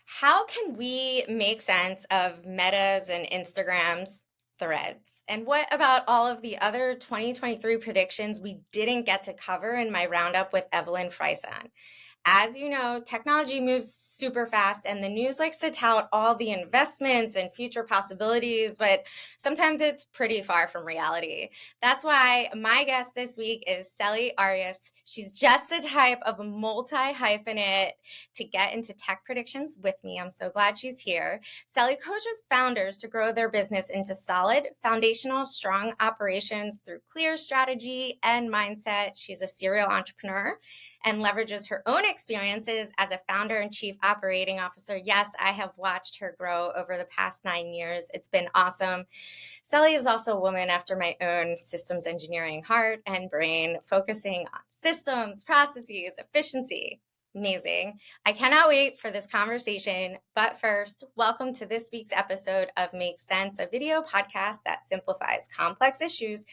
How can we make sense of Meta's and Instagram's threads? And what about all of the other 2023 predictions we didn't get to cover in my roundup with Evelyn Fryson? As you know, technology moves super fast and the news likes to tout all the investments and future possibilities, but sometimes it's pretty far from reality. That's why my guest this week is Celi Arias. She's just the type of multi-hyphenate to get into tech predictions with me. I'm so glad she's here. Celi coaches founders to grow their business into solid, foundational, strong operations through clear strategy and mindset. She's a serial entrepreneur and leverages her own experiences as a founder and chief operating officer. Yes, I have watched her grow over the past 9 years. It's been awesome. Celia is also a woman after my own systems engineering heart and brain, focusing on systems, processes, efficiency. Amazing. I cannot wait for this conversation. But first, welcome to this week's episode of Make Sense, a video podcast that simplifies complex issues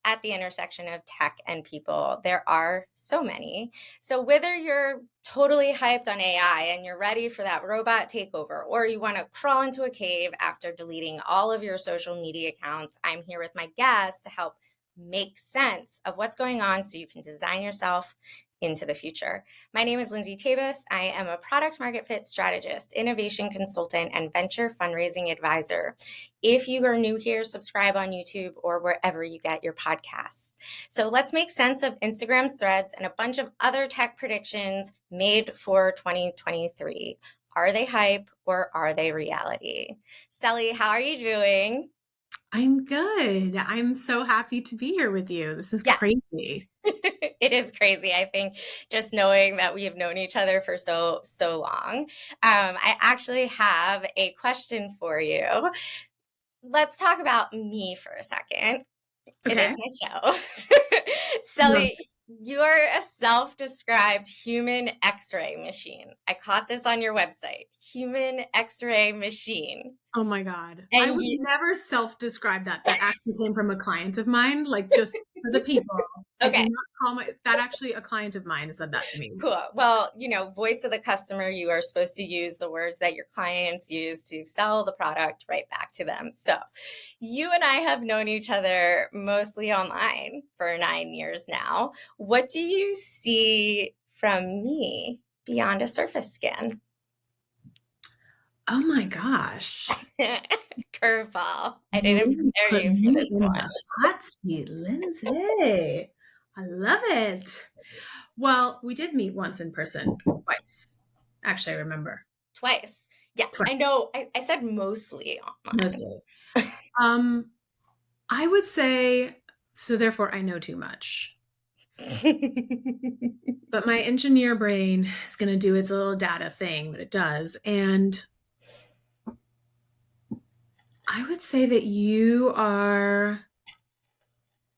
at the intersection of tech and people. There are so many. So whether you're totally hyped on AI and you're ready for that robot takeover, or you want to crawl into a cave after deleting all of your social media accounts, I'm here with my guests to help make sense of what's going on so you can design yourself into the future. My name is Lindsay. I am a product market fit strategist, innovation consultant, and venture fundraising advisor. If you are new here, subscribe on YouTube or wherever you get your podcasts. So let's make sense of Instagram's threads and a bunch of other tech predictions made for 2023. Are they hype or are they reality? Celi, how are you doing? I'm good. I'm so happy to be here with you. This is Yeah. crazy. It is crazy. I think just knowing that we have known each other for so long. I actually have a question for you. Let's talk about me for a second. It is Okay. my show. Celi, you're a self-described human x-ray machine. I caught this on your website. Human x-ray machine. Oh my God. I And would you, never self-describe that. That actually came from a client of mine, like just for the people. I do okay. not call that actually a client of mine said that to me. Cool. Well, voice of the customer, you are supposed to use the words that your clients use to sell the product right back to them. So you and I have known each other mostly online for 9 years now. What do you see from me beyond a surface scan? Oh my gosh. Curveball. I didn't You prepare put you for me this in one. the hot seat, Lindsay. I love it. Well, we did meet once in person, twice. Actually, I remember. Twice. Yes, Twice, I know. I said mostly online. mostly. Um, I would say, so therefore I know too much. But my engineer brain is going to do its little data thing that it does. And I would say that you are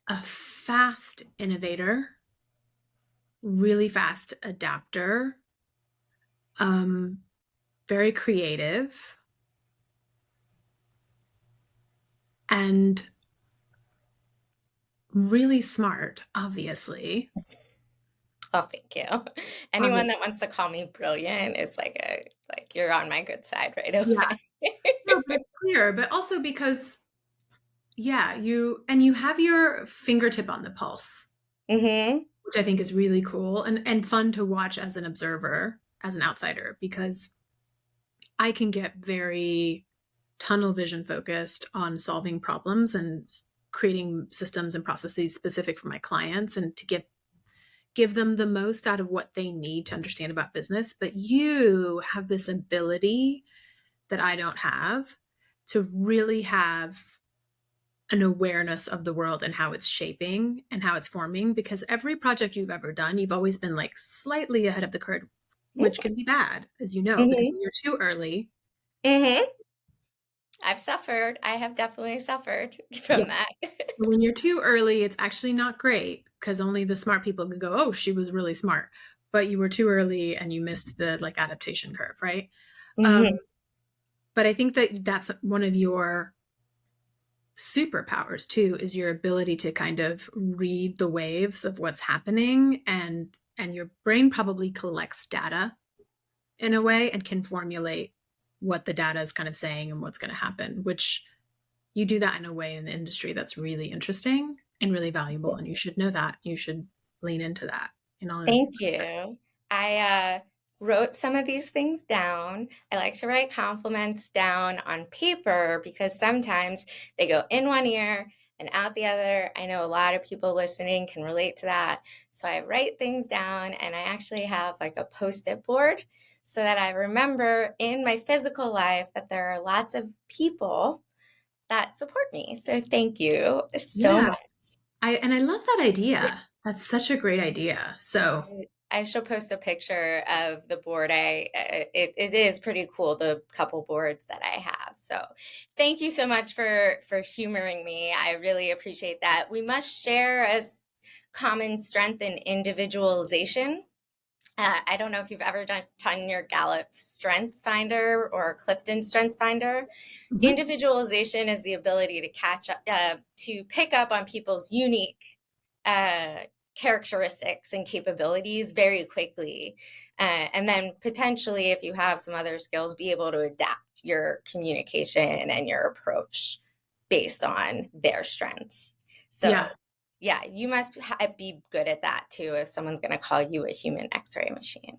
a fast innovator, really fast adapter, um, very creative, and really smart, obviously. Oh, thank you. Anyone that wants to call me brilliant is like you're on my good side right Yeah, away. no, but it's clear, but also because, yeah, you have your fingertip on the pulse, Mm-hmm. which I think is really cool and fun to watch as an observer, as an outsider, because I can get very tunnel vision focused on solving problems and creating systems and processes specific for my clients and to give them the most out of what they need to understand about business. But you have this ability that I don't have to really have an awareness of the world and how it's shaping and how it's forming, because every project you've ever done, you've always been like slightly ahead of the curve, which can be bad, as you know, because Mm-hmm. when you're too early. Mm-hmm. I've suffered. I have definitely suffered Yeah. from that. When you're too early, it's actually not great because only the smart people can go, oh, she was really smart. But you were too early and you missed the like adaptation curve, right? Mm-hmm. Um, but I think that that's one of your superpowers too, is your ability to kind of read the waves of what's happening, and your brain probably collects data in a way and can formulate what the data is kind of saying and what's going to happen, which you do that in a way in the industry that's really interesting and really valuable. And you should know that. You should lean into that in all those. Thank you. I wrote some of these things down. I like to write compliments down on paper because sometimes they go in one ear and out the other. I know a lot of people listening can relate to that. So I write things down, and I actually have like a post-it board so that I remember in my physical life that there are lots of people that support me. So thank you so Yeah. much. I love that idea. That's such a great idea. So I shall post a picture of the board. It is pretty cool, the couple boards that I have. So thank you so much for humoring me. I really appreciate that. We must share a common strength in individualization. I don't know if you've ever done your Gallup Strengths Finder or Clifton Strengths Finder. mhm. Individualization is the ability to catch up, to pick up on people's unique uh, characteristics and capabilities very quickly. And then potentially, if you have some other skills, be able to adapt your communication and your approach based on their strengths. Yeah. So yeah, you must be good at that too if someone's going to call you a human x-ray machine,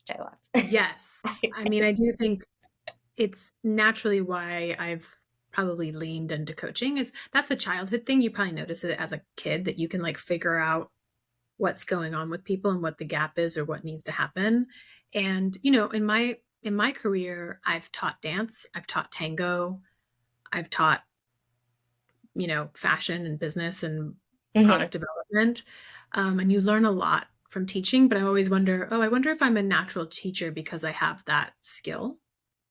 which I love. Yes. I mean, I do think it's naturally why I've probably leaned into coaching is that's a childhood thing. You probably notice it as a kid that you can like figure out what's going on with people and what the gap is or what needs to happen. And in my career, I've taught dance, I've taught tango, I've taught fashion and business and Hmm. product development. And you learn a lot from teaching, but I always wonder, oh, I wonder if I'm a natural teacher because I have that skill.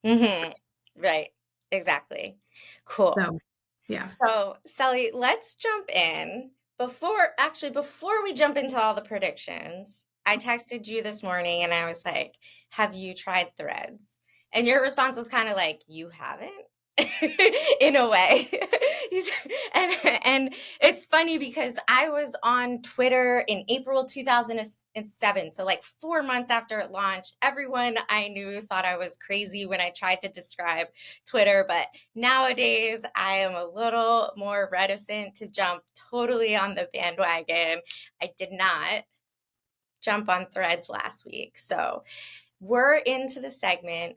Hmm. Right. Exactly. Cool. So, yeah. So, Celi, let's jump in. Before we jump into all the predictions, I texted you this morning and I was like, have you tried Threads? And your response was kind of like, you haven't? In a way. And it's funny because I was on Twitter in April 2007. So, like 4 months after it launched, everyone I knew thought I was crazy when I tried to describe Twitter. But nowadays, I am a little more reticent to jump totally on the bandwagon. I did not jump on Threads last week. So, we're into the segment.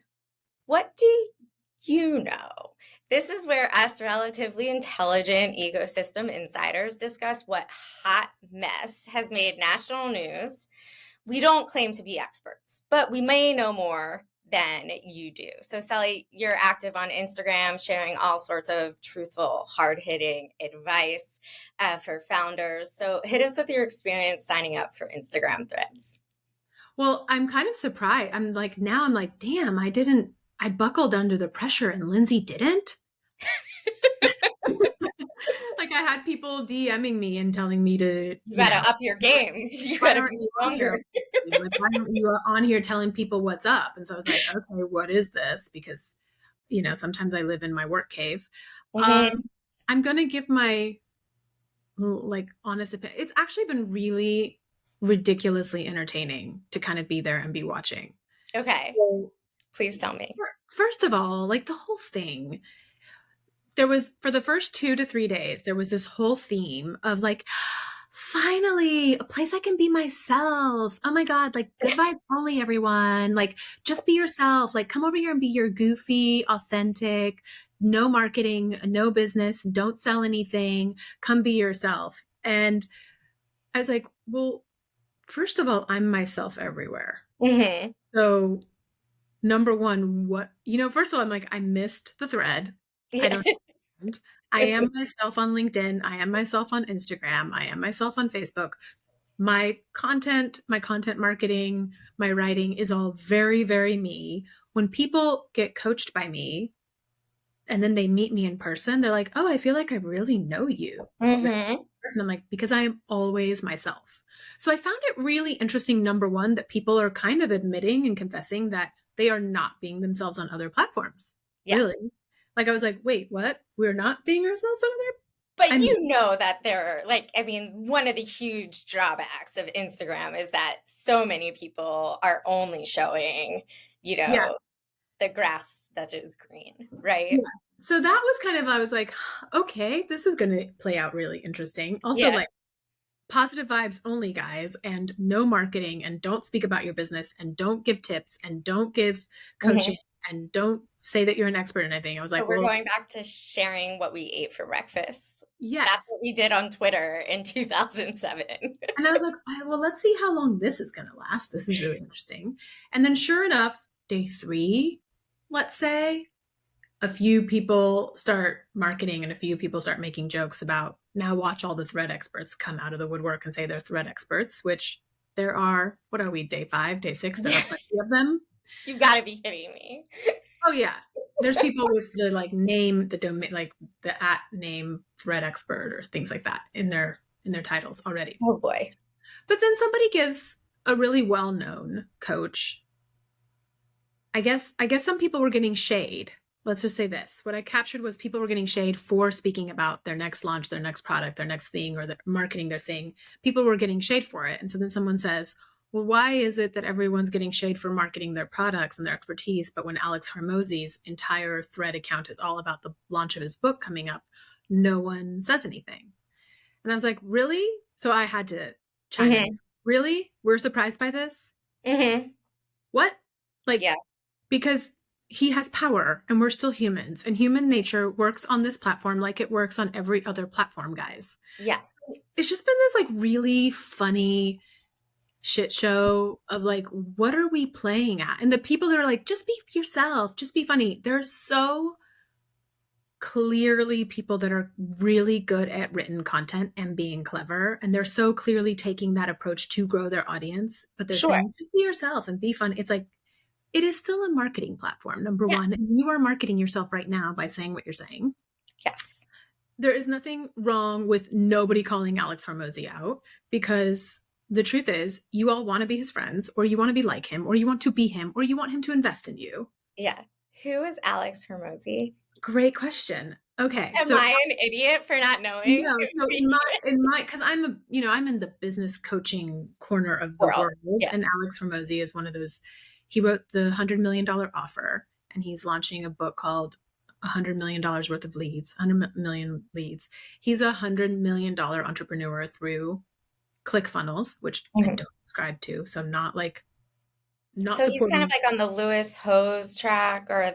What do you know? This is where us relatively intelligent ecosystem insiders discuss what hot mess has made national news. We don't claim to be experts, but we may know more than you do. So, Celi, you're active on Instagram, sharing all sorts of truthful, hard hitting advice for founders. So, hit us with your experience signing up for Instagram threads. Well, I'm kind of surprised. I'm like, damn, I buckled under the pressure and Lindsay didn't. Like I had people DMing me and telling me to, You got to up your game. You why got to aren't be you on here? stronger. Like, why aren't you on here telling people what's up? And so I was like, okay, what is this? Because, sometimes I live in my work cave. Um, Hmm. I'm going to give my like honest opinion. It's actually been really ridiculously entertaining to kind of be there and be watching. Okay, So, please tell me. first of all, like the whole thing, there was for the first 2 to 3 days, there was this whole theme of like, finally, a place I can be myself. Oh my God, like good vibes only, everyone. Like, just be yourself. Like, come over here and be your goofy, authentic, no marketing, no business, don't sell anything. Come be yourself. And I was like, well, first of all, I'm myself everywhere. Hmm. So, number one, first of all, I'm like, I missed the thread. I Yeah. don't I am myself on LinkedIn. I am myself on Instagram. I am myself on Facebook. My content marketing, my writing is all very, very me. When people get coached by me and then they meet me in person, they're like, oh, I feel like I really know you. Hmm. And I'm like, because I am always myself. So I found it really interesting, number one, that people are kind of admitting and confessing that they are not being themselves on other platforms. Yeah. Really. Like I was like, wait, what? We're not being ourselves on other. But I'm you know that there are, like, I mean, one of the huge drawbacks of Instagram is that so many people are only showing, you yeah, know, the grass that is green, right? Yeah. So that was kind of, I was like, okay, this is going to play out really interesting. Also, Yeah. like, positive vibes only, guys, and no marketing, and don't speak about your business, and don't give tips, and don't give Hmm. coaching, and don't say that you're an expert in anything. I was So like, we're well, going back to sharing what we ate for breakfast. That's yes. what we did on Twitter in 2007. And I was like, well, let's see how long this is going to last. This is really interesting. And then, sure enough, day 3, let's say, a few people start marketing and a few people start making jokes about, now watch all the thread experts come out of the woodwork and say they're thread experts, which there are, what are we, day 5, day 6? There are Yeah. plenty of them. You've got to be kidding me. Oh yeah. There's people with the like name, the domain, like the at name thread expert or things like that in their titles already. Oh boy. But then somebody gives a really well-known coach. I guess some people were getting shade. Let's just say this. What I captured was people were getting shade for speaking about their next launch, their next product, their next thing, or marketing their thing. People were getting shade for it. And so then someone says, well, why is it that everyone's getting shade for marketing their products and their expertise, but when Alex Hormozi's entire thread account is all about the launch of his book coming up, no one says anything? And I was like, really? So I had to chime in. Hmm. Really? We're surprised by this? Hmm. What? Like, Yeah. because he has power and we're still humans, and human nature works on this platform like it works on every other platform, guys. Yes. It's just been this like really funny shit show of like, what are we playing at? And the people that are like, just be yourself, just be funny, they're so clearly people that are really good at written content and being clever, and they're so clearly taking that approach to grow their audience, but they're Sure. saying just be yourself and be fun. It's like, it is still a marketing platform, number Yeah. one, and you are marketing yourself right now by saying what you're saying. Yes. There is nothing wrong with nobody calling Alex Hormozi out, because the truth is, you all want to be his friends, or you want to be like him, or you want to be him, or you want him to invest in you. Yeah. Who is Alex Hormozi? Great question. Okay, Am so I an idiot for not knowing no, so who he in my because I'm in the business coaching corner of the world? world, Yeah. and Alex Hormozi is one of those. He wrote the $100 million offer, and he's launching a book called $100 million worth of leads, 100 million leads. He's $100 million entrepreneur through ClickFunnels, which I Mhm. don't subscribe to, so I'm not So he's kind of supporting. like on the Lewis Hose track or Yeah,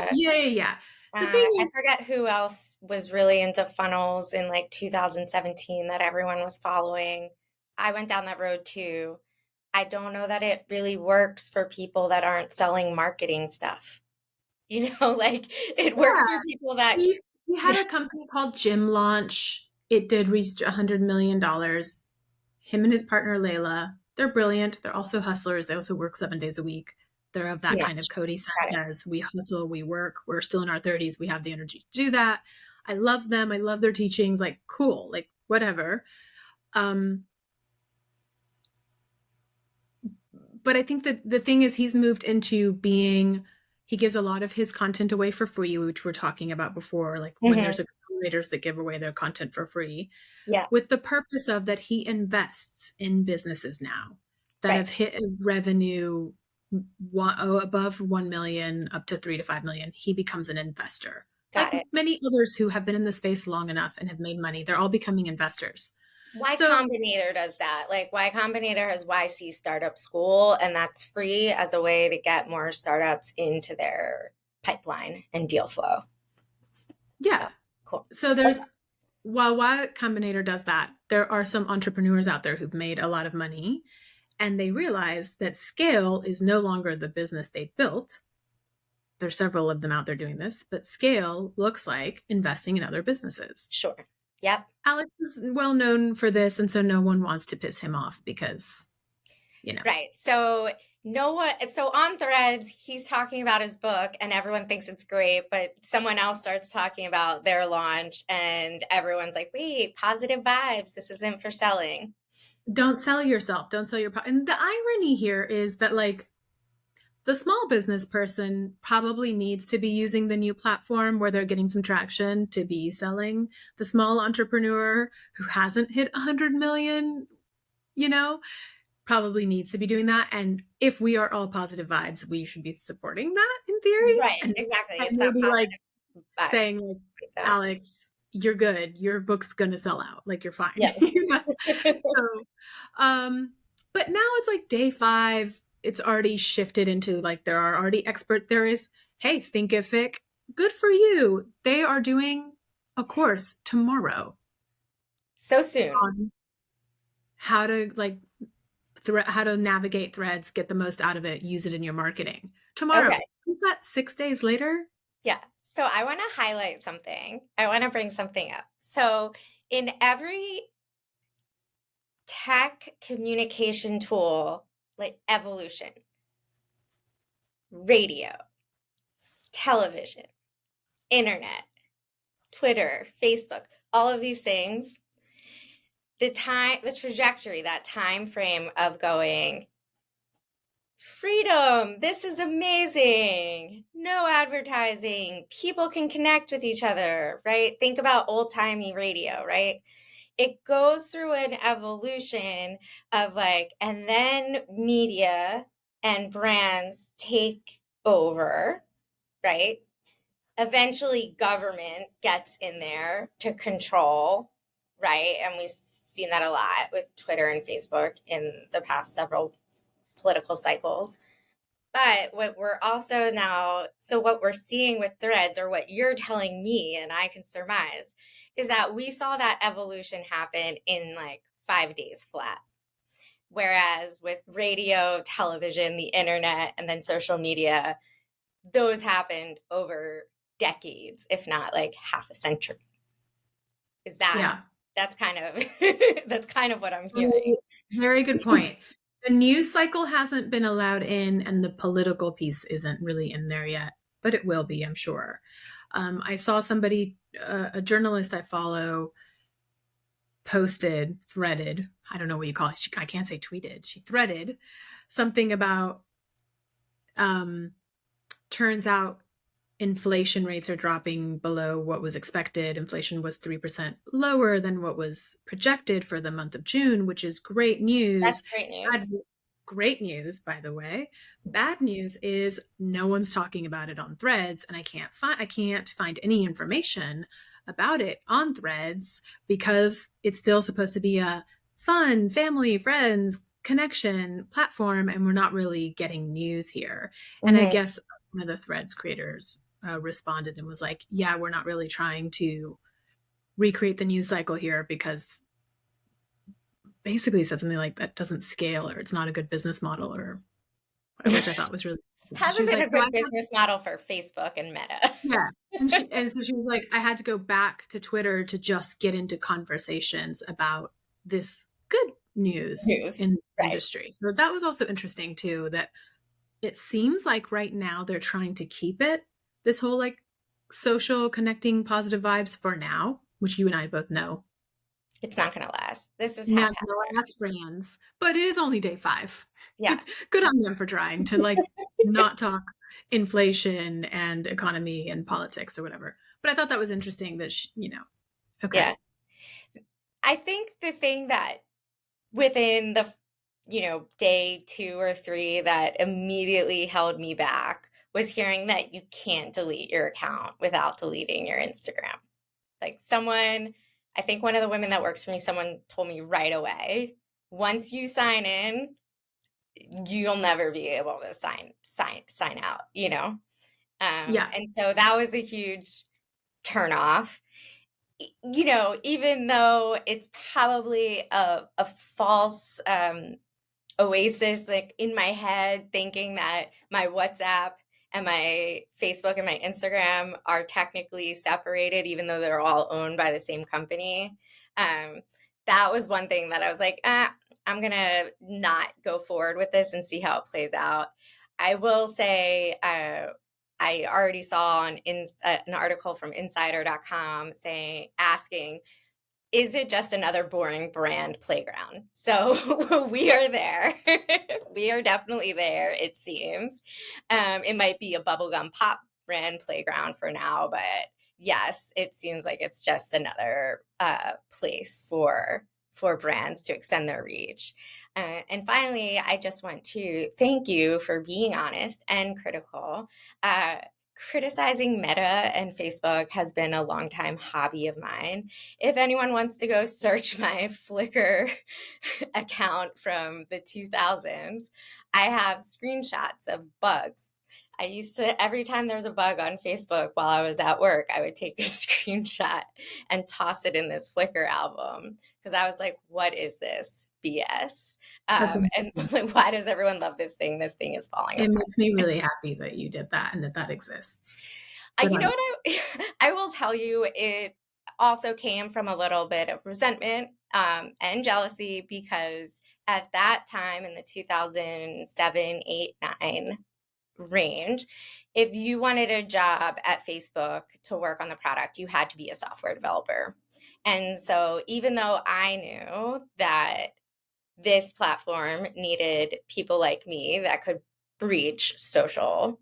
the yeah, yeah, yeah. The thing I is, forget who else was really into funnels in like 2017 that everyone was following. I went down that road too. I don't know that it really works for people that aren't selling marketing stuff. Like it works for yeah, people that, he had yeah, a company called Gym Launch. It did reach $100 million. Him and his partner Layla, they're brilliant. They're also hustlers. They also work 7 days a week. They're of that yeah, kind of Cody got it. Sanchez. We hustle, we work. We're still in our 30s. We have the energy to do that. I love them. I love their teachings. Like, cool. Like, whatever. Um, but I think that the thing is, he's moved into being, he gives a lot of his content away for free, which we're talking about before, like when Hmm. there's accelerators that give away their content for free, Yeah, with the purpose of that he invests in businesses now that right. have hit a revenue above 1 million up to 3 to 5 million. He becomes an investor. Like Got it. many others who have been in the space long enough and have made money, they're all becoming investors. Y So Combinator does that. Like Y Combinator has YC Startup School, and that's free as a way to get more startups into their pipeline and deal flow. yeah, So cool. so there's, while Y Combinator does that, there are some entrepreneurs out there who've made a lot of money, and they realize that scale is no longer the business they built. There's several of them out there doing this, but scale looks like investing in other businesses. Sure. Yep. Alex is well known for this, and so no one wants to piss him off because, you know. Right. So no one, so on Threads, he's talking about his book and everyone thinks it's great, but someone else starts talking about their launch and everyone's like, wait, positive vibes. This isn't for selling. Don't sell yourself. Don't sell your product. And the irony here is that, like, the small business person probably needs to be using the new platform where they're getting some traction to be selling. The small entrepreneur who hasn't hit 100 million, you know, probably needs to be doing that. And if we are all positive vibes, we should be supporting that in theory. Right, And, exactly. and It's that maybe like positive vibes. saying like, So, Alex, you're good. Your book's gonna sell out. Like you're fine. yes. You know? So, but now it's like day 5. It's already shifted into like there are already expert theories. Hey, Thinkific, good for you. They are doing a course tomorrow So soon. on how to like how to navigate threads, get the most out of it, use it in your marketing. Okay. Tomorrow. Is that 6 days later? Yeah. So I want to highlight something. I want to bring something up. So in every tech communication tool, like evolution, radio, television, internet, Twitter, Facebook, all of these things, the trajectory, that time frame of going, freedom, this is amazing, no advertising, people can connect with each other, right? Think about old-timey radio, right? It goes through an evolution of like, and then media and brands take over, right? Eventually government gets in there to control, right? And we've seen that a lot with Twitter and Facebook in the past several political cycles. But what we're also now, so what we're seeing with threads, or what you're telling me, and I can surmise, is that we saw that evolution happen in like 5 days flat. Whereas with radio, television, the internet, and then social media, those happened over decades, if not like half a century. Is that, Yeah. that's kind of, that's kind of what I'm hearing. Very, very good point. The news cycle hasn't been allowed in, and the political piece isn't really in there yet, but it will be, I'm sure. I saw somebody, a journalist I follow, threaded, I don't know what you call it. I can't say tweeted. She threaded something about, turns out inflation rates are dropping below what was expected. Inflation was 3% lower than what was projected for the month of June, which is great That's news. great Bad, news. great news, by the way. Bad news is no one's talking about it on Threads, and I can't find any information about it on Threads because it's still supposed to be a fun family, friends, connection platform, and we're not really getting news here. And I Mm-hmm. guess one of the Threads creators responded and was like, yeah, we're not really trying to recreate the news cycle here because basically said something like that doesn't scale or it's not a good business model, or which I thought was really she Hasn't was been like, a no, good business model for Facebook and Meta. yeah. And so she was like, I had to go back to Twitter to just get into conversations about this good news News. in the Right. industry. So that was also interesting too, that it seems like right now they're trying to keep it this whole like social connecting positive vibes for now, which you and I both know It's not going to last. This is not haphazard. gonna last brands, but it is only day 5. Yeah. Good on them for trying to like not talk inflation and economy and politics or whatever. But I thought that was interesting that okay. Yeah. I think the thing that within the, day 2 or 3 that immediately held me back was hearing that you can't delete your account without deleting your Instagram. Like I think one of the women that works for me, someone told me right away, once you sign in, you'll never be able to sign out, Yeah. and so that was a huge turn off. Even though it's probably a false oasis, like in my head, thinking that my WhatsApp and my Facebook and my Instagram are technically separated, even though they're all owned by the same company. That was one thing that I was like, I'm going to not go forward with this and see how it plays out. I will say, I already saw an article from insider.com asking, is it just another boring brand playground? So we are there. We are definitely there, it seems. It might be a bubblegum pop brand playground for now, but yes, it seems like it's just another place for for brands to extend their reach. And finally, I just want to thank you for being honest and critical. Uh, Criticizing Meta and Facebook has been a longtime hobby of mine. If anyone wants to go search my Flickr account from the 2000s, I have screenshots of bugs. I used to, every time there was a bug on Facebook while I was at work, I would take a screenshot and toss it in this Flickr album because I was like, what is this BS? That's And amazing. like, why does everyone love this thing? This thing is falling It apart. makes me really happy that you did that and that that exists. Good You on know you. what? I will tell you, it also came from a little bit of resentment and jealousy because at that time in the 2007, 8, 9 range, if you wanted a job at Facebook to work on the product, you had to be a software developer. And so even though I knew that this platform needed people like me that could breach social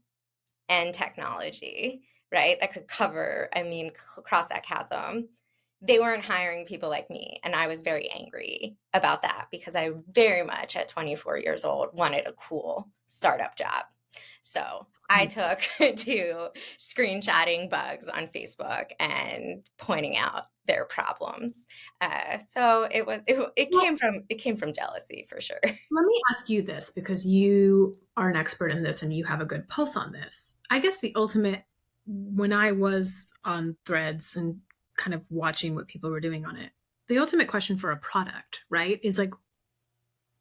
and technology, right? That could cover, I mean, cross that chasm. They weren't hiring people like me. And I was very angry about that because I very much at 24 years old wanted a cool startup job. So I took to screenshotting bugs on Facebook and pointing out their problems. So Well, it came from jealousy for sure. let me ask you this because you are an expert in this and you have a good pulse on this. I guess the ultimate, when I was on threads and kind of watching what people were doing on it, the ultimate question for a product, right, is like,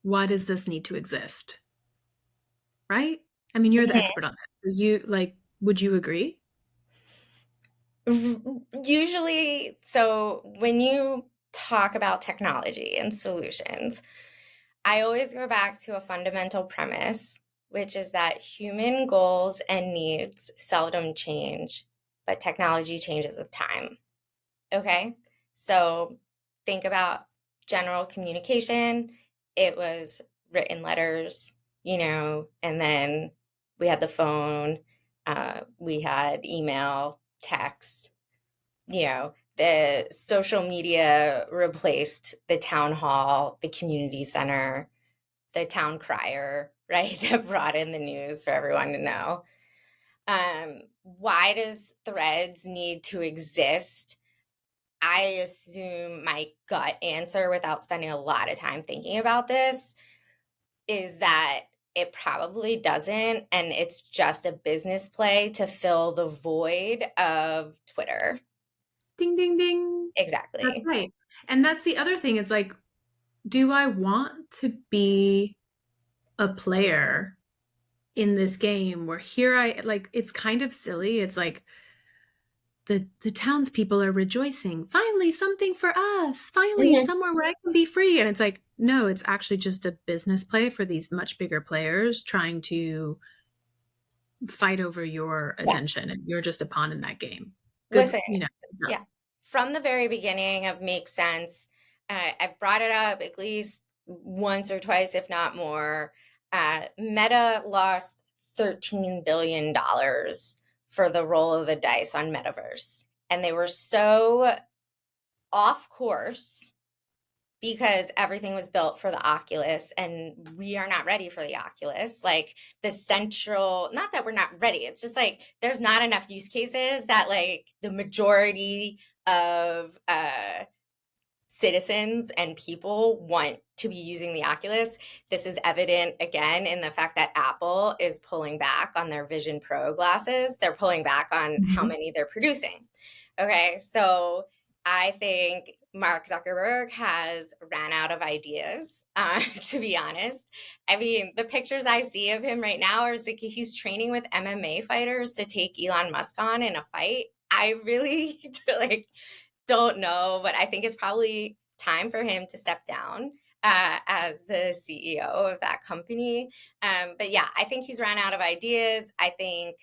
why does this need to exist? Right? I mean, you're the expert on that. You like, would you agree? Usually, so when you talk about technology and solutions, I always go back to a fundamental premise, which is that human goals and needs seldom change, but technology changes with time. Okay? So think about general communication. It was written letters, and then we had the phone, we had email, text, the social media replaced the town hall, the community center, the town crier, right? That brought in the news for everyone to know. Why does Threads need to exist? I assume my gut answer, without spending a lot of time thinking about this, is that it probably doesn't. And it's just a business play to fill the void of Twitter. Ding, ding, ding. That's Exactly. right. And that's the other thing is like, do I want to be a player in this game where here I like it's kind of silly. It's like the townspeople are rejoicing. Finally, something for us. Finally, Mhm. somewhere where I can be free. And it's like, no, it's actually just a business play for these much bigger players trying to fight over your Yeah. attention, and you're just a pawn in that game. Good, Listen, you know. yeah. From the very beginning of Make Sense, I've brought it up at least once or twice, if not more. Meta lost $13 billion for the roll of the dice on Metaverse. And they were so off course because everything was built for the Oculus and we are not ready for the Oculus. Like the central, not that we're not ready, it's just like there's not enough use cases that like the majority of citizens and people want to be using the Oculus. This is evident again in the fact that Apple is pulling back on their Vision Pro glasses. They're pulling back on how Mhm. many they're producing. Okay, so I think Mark Zuckerberg has ran out of ideas, to be honest. I mean, the pictures I see of him right now are like he's training with MMA fighters to take Elon Musk on in a fight. I really like don't know, but I think it's probably time for him to step down as the CEO of that company. But yeah, I think he's run out of ideas. I think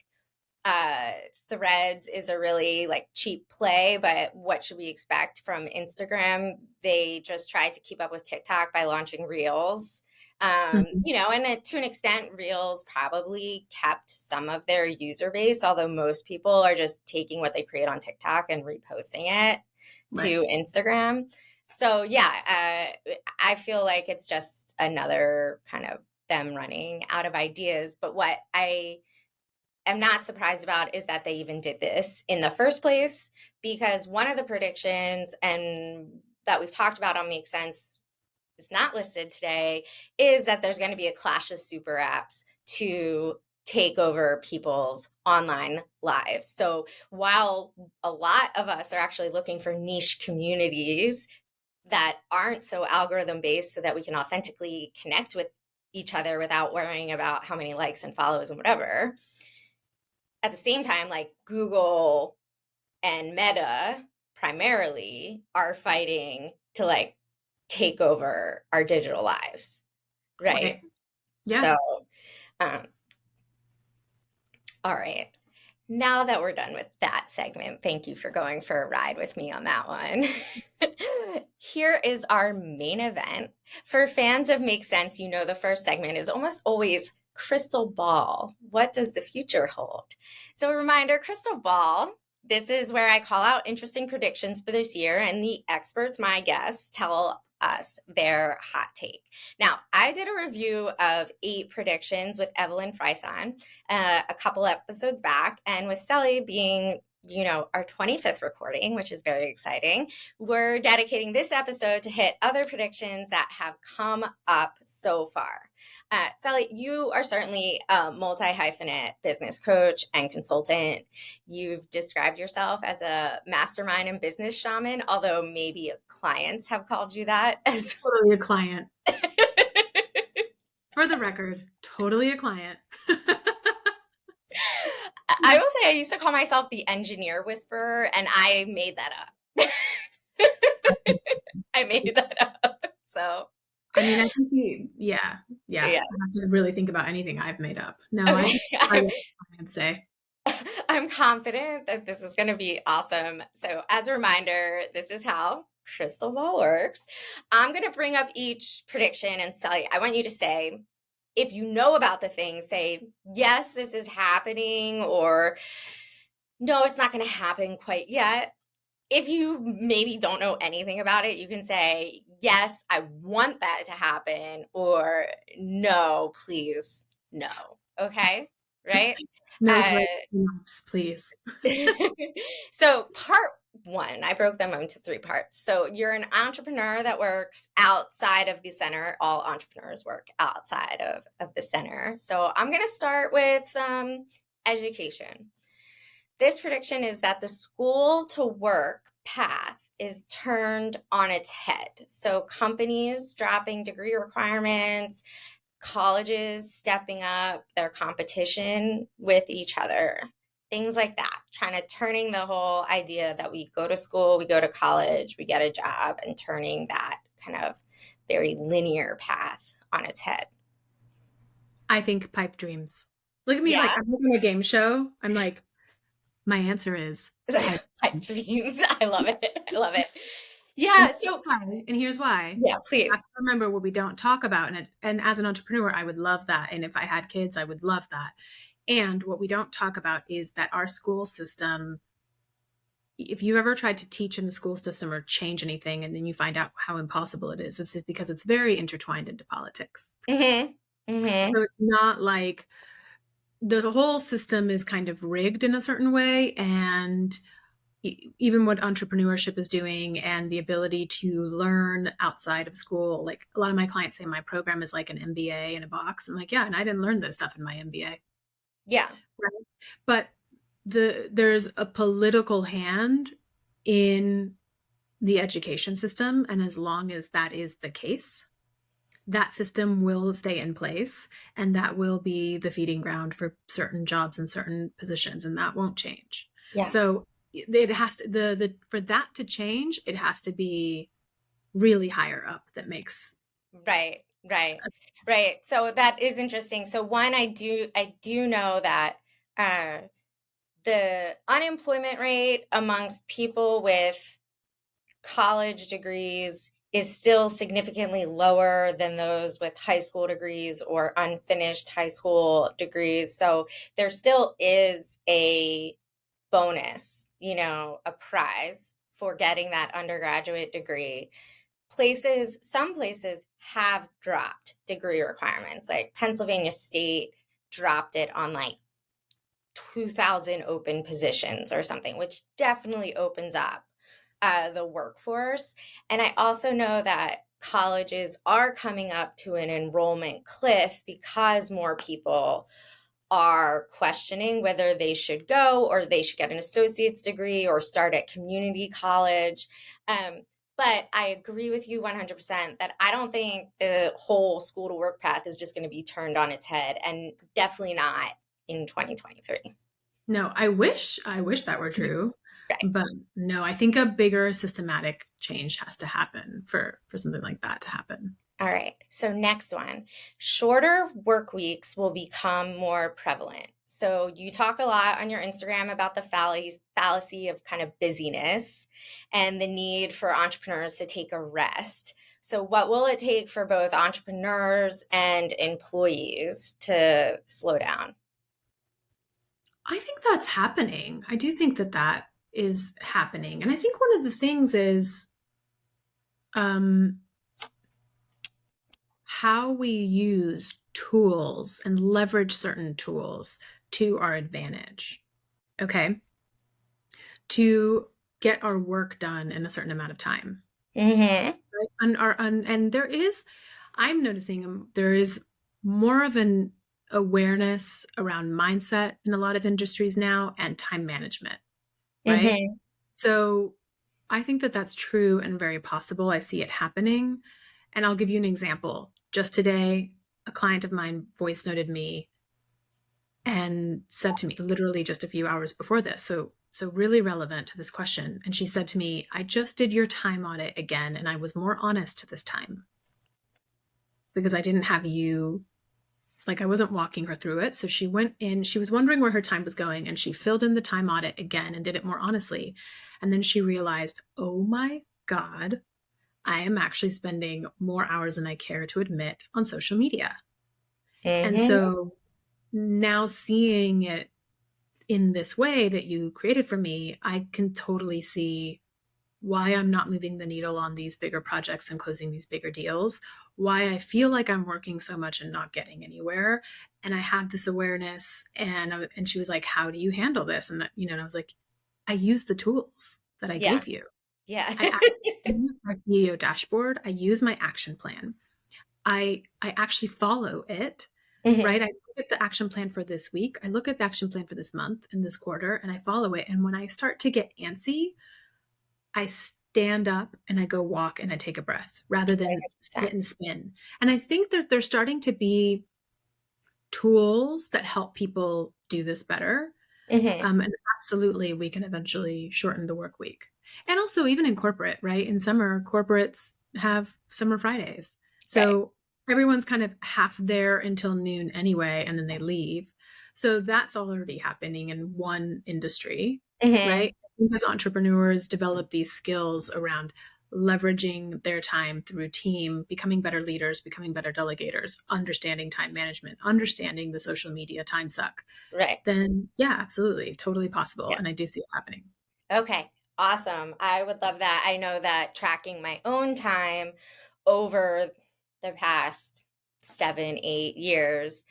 uh, Threads is a really like cheap play, but what should we expect from Instagram? They just tried to keep up with TikTok by launching Reels. Mhm. And to an extent, Reels probably kept some of their user base, although most people are just taking what they create on TikTok and reposting it Right. to Instagram. So yeah, I feel like it's just another kind of them running out of ideas. But what I am not surprised about is that they even did this in the first place, because one of the predictions and that we've talked about on Make Sense is not listed today is that there's going to be a clash of super apps to take over people's online lives. So while a lot of us are actually looking for niche communities that aren't so algorithm based so that we can authentically connect with each other without worrying about how many likes and follows and whatever, at the same time, like Google and Meta primarily are fighting to like take over our digital lives, right? Right. Yeah. So, um, all right. Now that we're done with that segment, thank you for going for a ride with me on that one. Here is our main event. For fans of Make Sense, you know the first segment is almost always crystal ball. What does the future hold? So a reminder, crystal ball, this is where I call out interesting predictions for this year, and the experts, my guests, tell us their hot take. Now, I did a review of 8 predictions with Evelyn Fryson a couple episodes back, and with Celi being our 25th recording, which is very exciting, we're dedicating this episode to hit other predictions that have come up so far. Celia, you are certainly a multi-hyphenate business coach and consultant. You've described yourself as a mastermind and business shaman, although maybe clients have called you that as Totally a client. For the record, totally a client. I will say I used to call myself the engineer whisperer, and I made that up. I made that up. So, I mean, I think yeah. I yeah. have to really think about anything I've made up. No, Okay. I'd say. I'm confident that this is going to be awesome. So, as a reminder, this is how crystal ball works. I'm going to bring up each prediction and tell you, I want you to say, if you know about the thing, say, yes, this is happening, or no, it's not going to happen quite yet. If you maybe don't know anything about it, you can say, yes, I want that to happen, or no, please, no. Okay? Right? No Uh, spin-offs, please. so, part one, I broke them into 3 parts. So, you're an entrepreneur that works outside of the center. All entrepreneurs work outside of the center. So, I'm going to start with education. This prediction is that the school to work path is turned on its head. So companies dropping degree requirements, colleges stepping up their competition with each other, things like that, kind of turning the whole idea that we go to school, we go to college, we get a job, and turning that kind of very linear path on its head. I think pipe dreams. Look at me, like Yeah. I'm looking at a game show. I'm like, my answer is pipe Pipe dreams. dreams. I love it. I love it. Yeah. So, And here's why. yeah, We please. have to remember what we don't talk about. And as an entrepreneur, I would love that. And if I had kids, I would love that. And what we don't talk about is that our school system, if you ever tried to teach in the school system or change anything, and then you find out how impossible it is, it's because it's very intertwined into politics. Mm-hmm. Mm-hmm. So it's not like the whole system is kind of rigged in a certain way. And even what entrepreneurship is doing and the ability to learn outside of school, like a lot of my clients say my program is like an MBA in a box. I'm like, yeah, and I didn't learn this stuff in my MBA. Yeah. Right. But there's a political hand in the education system. And as long as that is the case, that system will stay in place, and that will be the feeding ground for certain jobs and certain positions, and that won't change. Yeah. So it has to the for that to change, it has to be really higher up that makes Right. Right. Right. So that is interesting. So one, I do know that uh, the unemployment rate amongst people with college degrees is still significantly lower than those with high school degrees or unfinished high school degrees. So there still is a bonus, a prize for getting that undergraduate degree, some places have dropped degree requirements. Like Pennsylvania State dropped it on like 2,000 open positions or something, which definitely opens up the workforce. And I also know that colleges are coming up to an enrollment cliff because more people are questioning whether they should go or they should get an associate's degree or start at community college. But I agree with you 100% that I don't think the whole school to work path is just going to be turned on its head, and definitely not in 2023. No, I wish that were true. Right. But no, I think a bigger systematic change has to happen for something like that to happen. All right. So next one, shorter work weeks will become more prevalent. So you talk a lot on your Instagram about the fallacy of kind of busyness and the need for entrepreneurs to take a rest. So what will it take for both entrepreneurs and employees to slow down? I think that's happening. I do think that that is happening. And I think one of the things is um, how we use tools and leverage certain tools to our advantage. Okay. To get our work done in a certain amount of time. Mm-hmm. Right? And there is, I'm noticing there is more of an awareness around mindset in a lot of industries now and time management. Right. Mm-hmm. So I think that that's true and very possible. I see it happening. And I'll give you an example. Just today, a client of mine voice noted me and said to me, literally just a few hours before this, so really relevant to this question. And she said to me, I just did your time audit again, and I was more honest this time because I didn't have you, like I wasn't walking her through it. So she went in, she was wondering where her time was going, and she filled in the time audit again and did it more honestly. And then she realized, oh my God, I am actually spending more hours than I care to admit on social media. And Mm-hmm. so now seeing it in this way that you created for me, I can totally see why I'm not moving the needle on these bigger projects and closing these bigger deals, why I feel like I'm working so much and not getting anywhere. And I have this awareness, and she was like, how do you handle this? And and I was like, I use the tools that I Yeah. gave you. Yeah. I use my CEO dashboard. I use my action plan. I actually follow it, Mm-hmm. right? I look at the action plan for this week. I look at the action plan for this month and this quarter, and I follow it. And when I start to get antsy, I stand up and I go walk and I take a breath rather than sit 100%. and spin. And I think that there's starting to be tools that help people do this better. Mm-hmm. And absolutely, we can eventually shorten the work week. And also, even in corporate, right? In summer, corporates have summer Fridays. Right. So everyone's kind of half there until noon anyway, and then they leave. So that's already happening in one industry, Mm-hmm. right? Because entrepreneurs develop these skills around leveraging their time through team, becoming better leaders, becoming better delegators, understanding time management, understanding the social media time suck, Right. then yeah, absolutely, totally possible. Yeah. And I do see it happening. Okay, awesome. I would love that. I know that tracking my own time over the past 7, 8 years,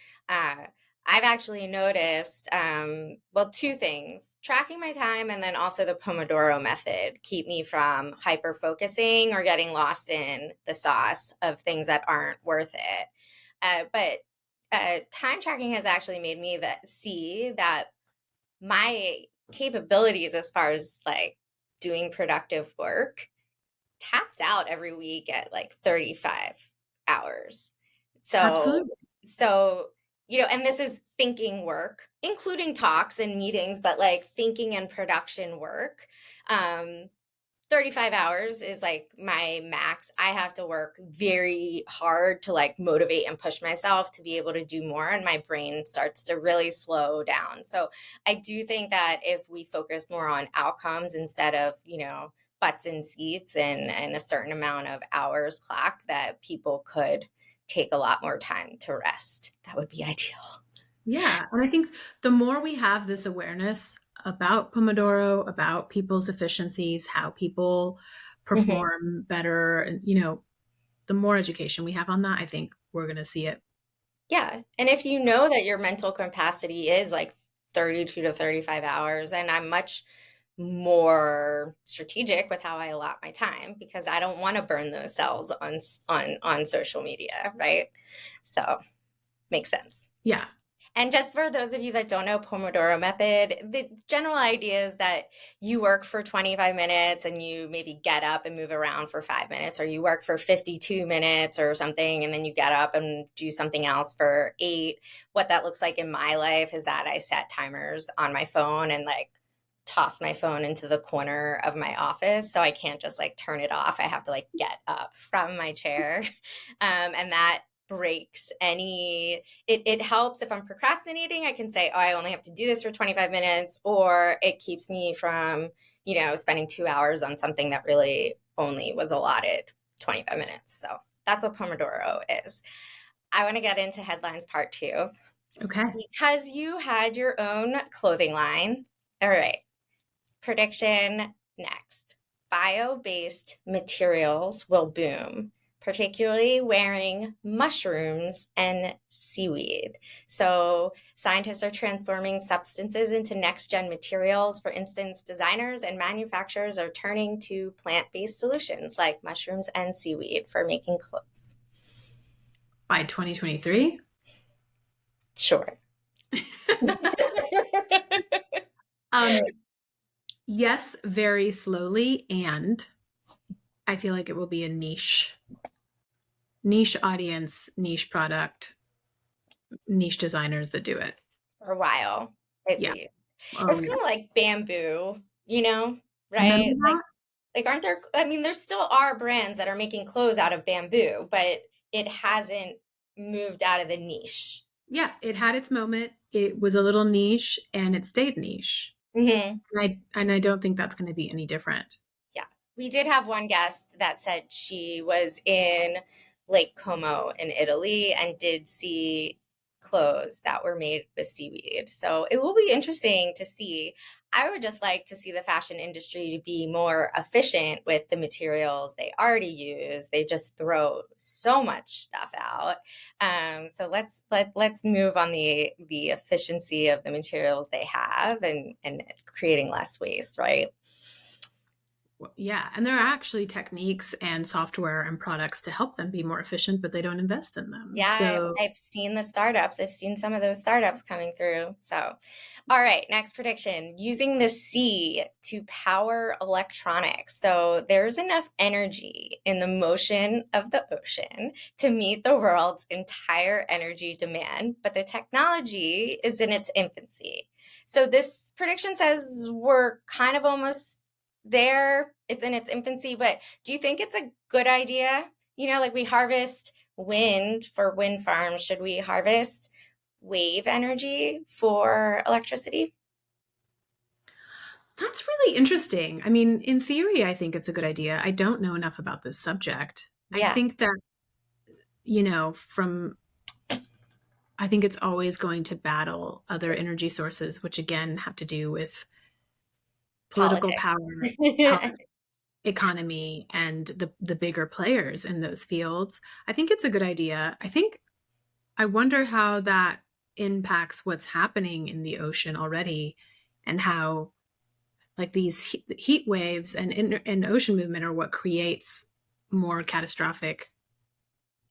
I've actually noticed, well, two things: tracking my time and then also the Pomodoro method keep me from hyper focusing or getting lost in the sauce of things that aren't worth it. But time tracking has actually made me see that my capabilities as far as like doing productive work taps out every week at like 35 hours. So, Absolutely. so, and this is thinking work, including talks and meetings, but like thinking and production work. Um, 35 hours is like my max. I have to work very hard to like motivate and push myself to be able to do more, and my brain starts to really slow down. So I do think that if we focus more on outcomes instead of, butts and seats and a certain amount of hours clocked, that people could take a lot more time to rest. That would be ideal. Yeah. And I think the more we have this awareness about Pomodoro, about people's efficiencies, how people Mhm. perform better. And, the more education we have on that, I think we're going to see it. Yeah. And if you know that your mental capacity is like 32 to 35 hours, then I'm much more strategic with how I allot my time because I don't want to burn those cells on social media, right? So, makes sense. Yeah. And just for those of you that don't know Pomodoro method, the general idea is that you work for 25 minutes and you maybe get up and move around for 5 minutes, or you work for 52 minutes or something, and then you get up and do something else for 8. What that looks like in my life is that I set timers on my phone and like toss my phone into the corner of my office. So I can't just like turn it off. I have to like get up from my chair. And that breaks it helps if I'm procrastinating. I can say, oh, I only have to do this for 25 minutes, or it keeps me from, spending 2 hours on something that really only was allotted 25 minutes. So that's what Pomodoro is. I want to get into headlines part 2 Okay. because you had your own clothing line. All right. Prediction next. Bio-based materials will boom, particularly wearing mushrooms and seaweed. So, scientists are transforming substances into next-gen materials. For instance, designers and manufacturers are turning to plant-based solutions like mushrooms and seaweed for making clothes. By 2023? Sure. Um, yes, very slowly. And I feel like it will be a niche audience, niche product, niche designers that do it. For a while, at Yeah. least. Oh, It's yeah. kind of like bamboo, Remember right? that? Like aren't there, I mean, there still are brands that are making clothes out of bamboo, but it hasn't moved out of the niche. Yeah. It had its moment. It was a little niche and it stayed niche. Hmm. And I don't think that's going to be any different. Yeah. We did have one guest that said she was in Lake Como in Italy and did see clothes that were made with seaweed. So it will be interesting to see. I would just like to see the fashion industry to be more efficient with the materials they already use. They just throw so much stuff out. So let's move on the efficiency of the materials they have and creating less waste, right? Yeah. And there are actually techniques and software and products to help them be more efficient, but they don't invest in them. Yeah, So, I've seen the startups. I've seen some of those startups coming through. So, all right, next prediction, using the sea to power electronics. So, there's enough energy in the motion of the ocean to meet the world's entire energy demand, but the technology is in its infancy. So, this prediction says we're kind of almost there. It's in its infancy, but do you think it's a good idea? Like we harvest wind for wind farms. Should we harvest wave energy for electricity? that's really interesting. I mean, in theory, I think it's a good idea. I don't know enough about this subject. I Yeah, think that, from I think it's always going to battle other energy sources, which again have to do with political politics. power, health, economy, and the bigger players in those fields. I think it's a good idea. I wonder how that impacts what's happening in the ocean already, and how like these heat waves and ocean movement are what creates more catastrophic,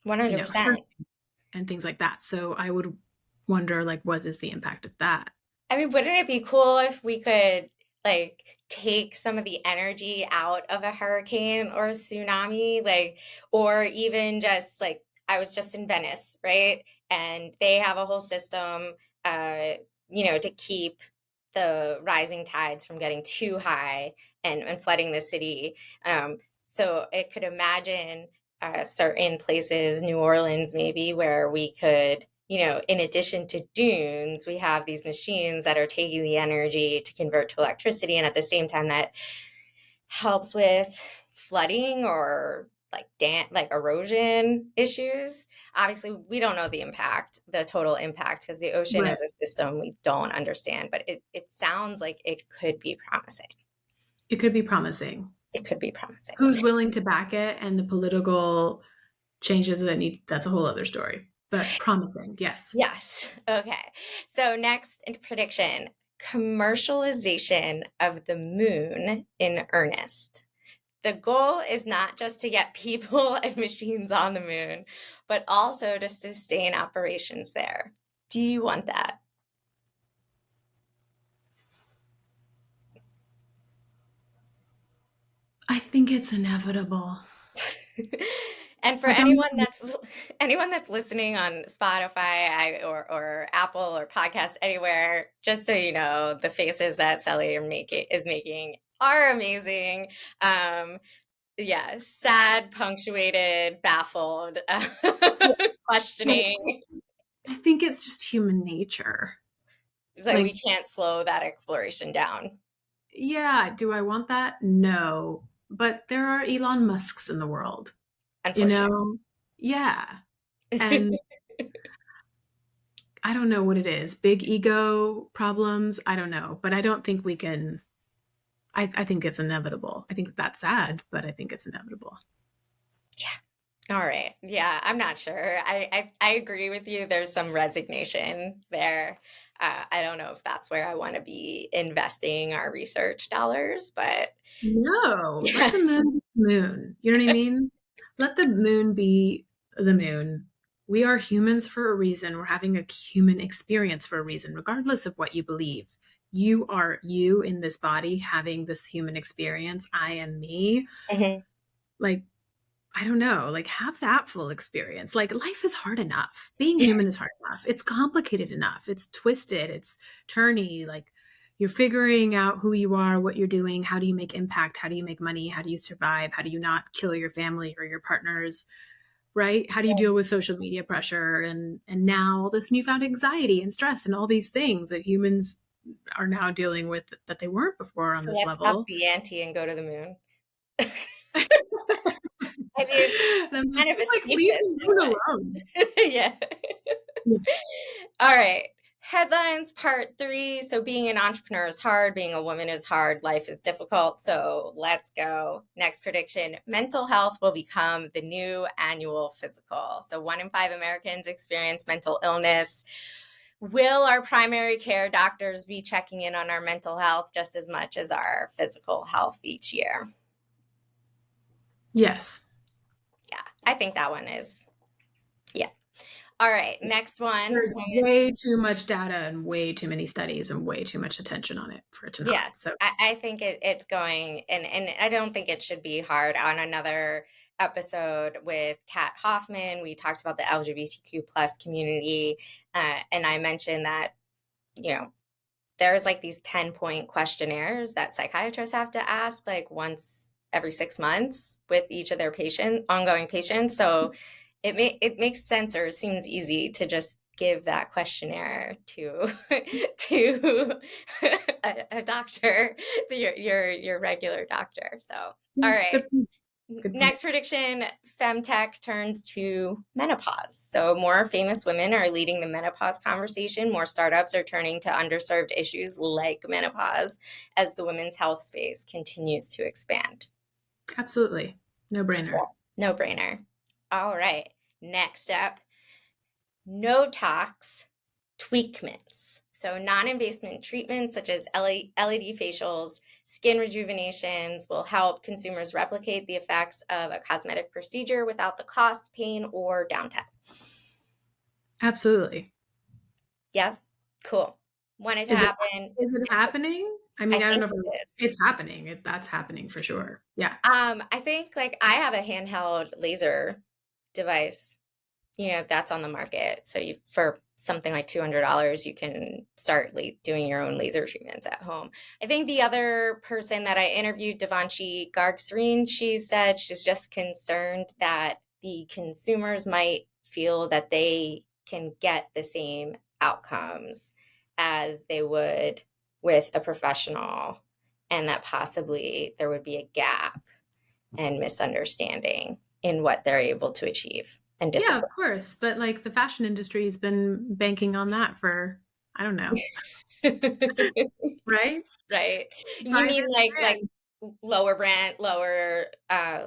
100%. hurricanes and things like that. So I would wonder, like, what is the impact of that? I mean, wouldn't it be cool if we could like take some of the energy out of a hurricane or a tsunami, like, or even just like I was just in Venice, right? And they have a whole system, uh, to keep the rising tides from getting too high and flooding the city. So it could imagine certain places, New Orleans maybe, where we could, in addition to dunes, we have these machines that are taking the energy to convert to electricity. And at the same time, that helps with flooding or like erosion issues. Obviously, we don't know the total impact, because the ocean Right. as a system we don't understand, but it sounds like it could be promising. It could be promising. It could be promising. Who's willing to back it and the political changes that's a whole other story. But promising, yes. Yes. Okay. So next prediction, commercialization of the moon in earnest. The goal is not just to get people and machines on the moon, but also to sustain operations there. Do you want that? I think it's inevitable. And for I don't. anyone that's listening on Spotify or Apple or podcast anywhere, just so you know, the faces that Celia is making are amazing. Yeah, sad, punctuated, baffled, questioning. I think it's just human nature. It's like we can't slow that exploration down. Yeah, do I want that? No. But there are Elon Musks in the world, you Unfortunately. know? Yeah. And I don't know what it is. Big ego problems. I don't know. But I don't think we can. I think it's inevitable. I think that's sad, but I think it's inevitable. Yeah. All right. Yeah, I'm not sure. I agree with you. There's some resignation there. I don't know if that's where I want to be investing our research dollars, but No, let the moon be the moon. You know what I mean? Let the moon be the moon. We are humans for a reason. We're having a human experience for a reason, regardless of what you believe. You are you in this body having this human experience. I am me. Mhm. Like, I don't know, like have that full experience. Like life is hard enough. Being human is hard enough. It's complicated enough. It's twisted. It's turny. Like you're figuring out who you are, what you're doing, how do you make impact, how do you make money, how do you survive, how do you not kill your family or your partners, right? How do you deal with social media pressure and now this newfound anxiety and stress and all these things that humans are now dealing with that they weren't before on So this let's up level. the ante and go to the moon. I mean, And I'm kind of like, leave escapist the in a moon way. alone. Yeah. All right. Headlines part 3. So being an entrepreneur is hard. Being a woman is hard. Life is difficult. So let's go. Next prediction, mental health will become the new annual physical. So 1 in 5 Americans experience mental illness. Will our primary care doctors be checking in on our mental health just as much as our physical health each year? Yes. Yeah, I think that one is. Yeah. All right. Next one. There's way too much data and way too many studies and way too much attention on it for it to not. Yeah, So I think it's going, and I don't think it should be hard. On another episode with Kat Hoffman, we talked about the LGBTQ plus community, and I mentioned that, you know, there's like these 10-point questionnaires that psychiatrists have to ask like once every 6 months with each of their ongoing patients. So it makes sense, or it seems easy to just give that questionnaire to to a doctor, your regular doctor. So all right. good point. Good point. Next prediction, femtech turns to menopause. So more famous women are leading the menopause conversation. More startups are turning to underserved issues like menopause as the women's health space continues to expand. Absolutely. No brainer. No brainer. All right. Next up, Notox Tweakments. So non-invasive treatments such as LED facials, skin rejuvenations will help consumers replicate the effects of a cosmetic procedure without the cost, pain, or downtime. Absolutely. Yes? Cool. Want it to happen. Is it happening? I mean, I don't think know if it is. it's happening. That's happening for sure. Yeah. I think like I have a handheld laser device, that's on the market. So for something like $200, you can start doing your own laser treatments at home. I think the other person that I interviewed, Devanshi Gargsreen, she said she's just concerned that the consumers might feel that they can get the same outcomes as they would with a professional, and that possibly there would be a gap and misunderstanding in what they're able to achieve and Yeah, of discipline. course. But like the fashion industry has been banking on that for, I don't know, right? Right. You Buy mean this like brand. lower brand, lower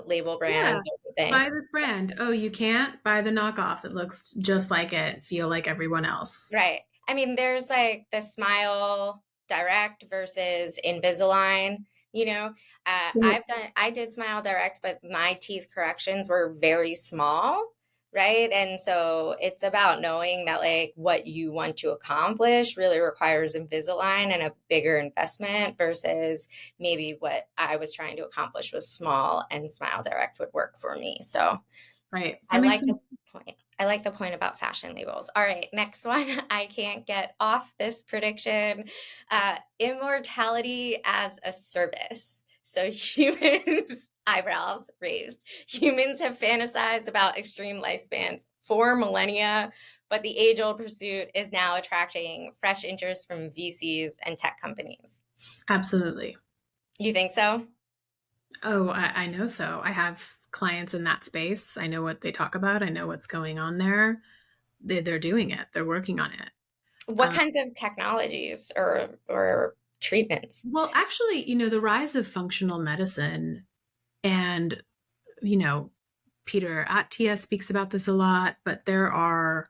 label Yeah. brands or something? Buy this brand. Oh, you can't buy the knockoff that looks just like it, feel like everyone else. Right. I mean, there's like the Smile Direct versus Invisalign. You know, Right. I did Smile Direct, but my teeth corrections were very small, right? And so it's about knowing that like what you want to accomplish really requires Invisalign and a bigger investment versus maybe what I was trying to accomplish was small and Smile Direct would work for me. So Right. I That makes like the sense. point. I like the point about fashion labels. All right, next one. I can't get off this prediction. Immortality as a service. So humans, eyebrows raised. Humans have fantasized about extreme lifespans for millennia, but the age-old pursuit is now attracting fresh interest from VCs and tech companies. Absolutely. You think so? Oh, I know so. I have clients in that space. I know what they talk about. I know what's going on there. They're doing it. They're working on it. What kinds of technologies or treatments? Well, actually, the rise of functional medicine and, you know, Peter Attia speaks about this a lot, but there are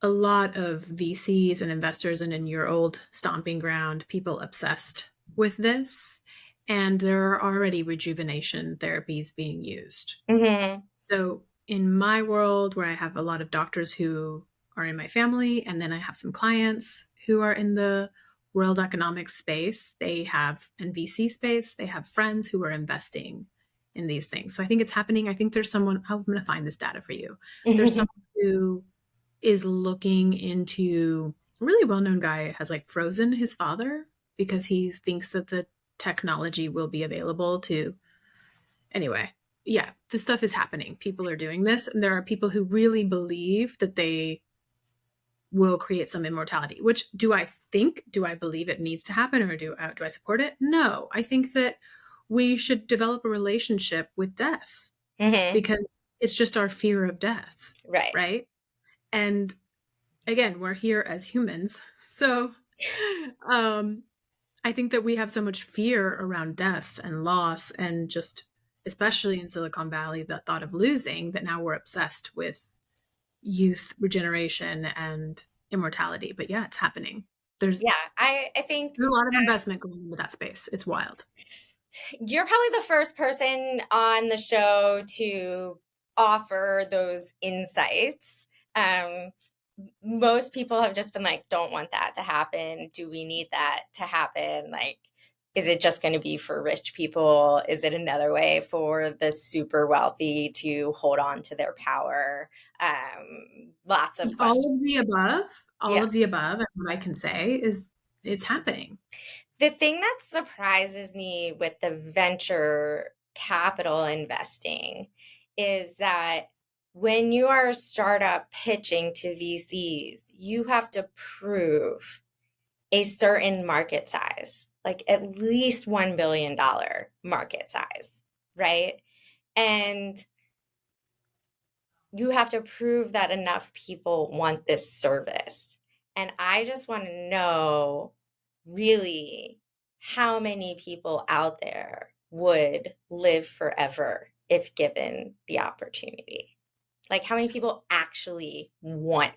a lot of VCs and investors and in your old stomping ground, people obsessed with this. And there are already rejuvenation therapies being used. Mm-hmm. So, in my world, where I have a lot of doctors who are in my family, and then I have some clients who are in the world economic space, they have, in VC space, they have friends who are investing in these things. So, I think it's happening. I think there's someone, I'm going to find this data for you. There's someone who is looking into, a really well known guy has like frozen his father because he thinks that the technology will be available to, anyway, yeah, this stuff is happening. People are doing this, and there are people who really believe that they will create some immortality. Which do I believe it needs to happen, or do I support it? No, I think that we should develop a relationship with death Mm-hmm. because it's just our fear of death, Right. right? And again, we're here as humans, so um, I think that we have so much fear around death and loss, and just especially in Silicon Valley, the thought of losing, that now we're obsessed with youth regeneration and immortality. But yeah, it's happening. There's Yeah, I think a lot of investment going into that space. It's wild. you're probably the first person on the show to offer those insights. Um, Most people have just been like, don't want that to happen. Do we need that to happen? Like, is it just going to be for rich people? Is it another way for the super wealthy to hold on to their power? Lots of questions. All Yeah. of the above, and what I can say is it's happening. The thing that surprises me with the venture capital investing is that when you are a startup pitching to VCs, you have to prove a certain market size, like at least $1 billion market size, right? And you have to prove that enough people want this service. And I just want to know really how many people out there would live forever if given the opportunity. Like, how many people actually want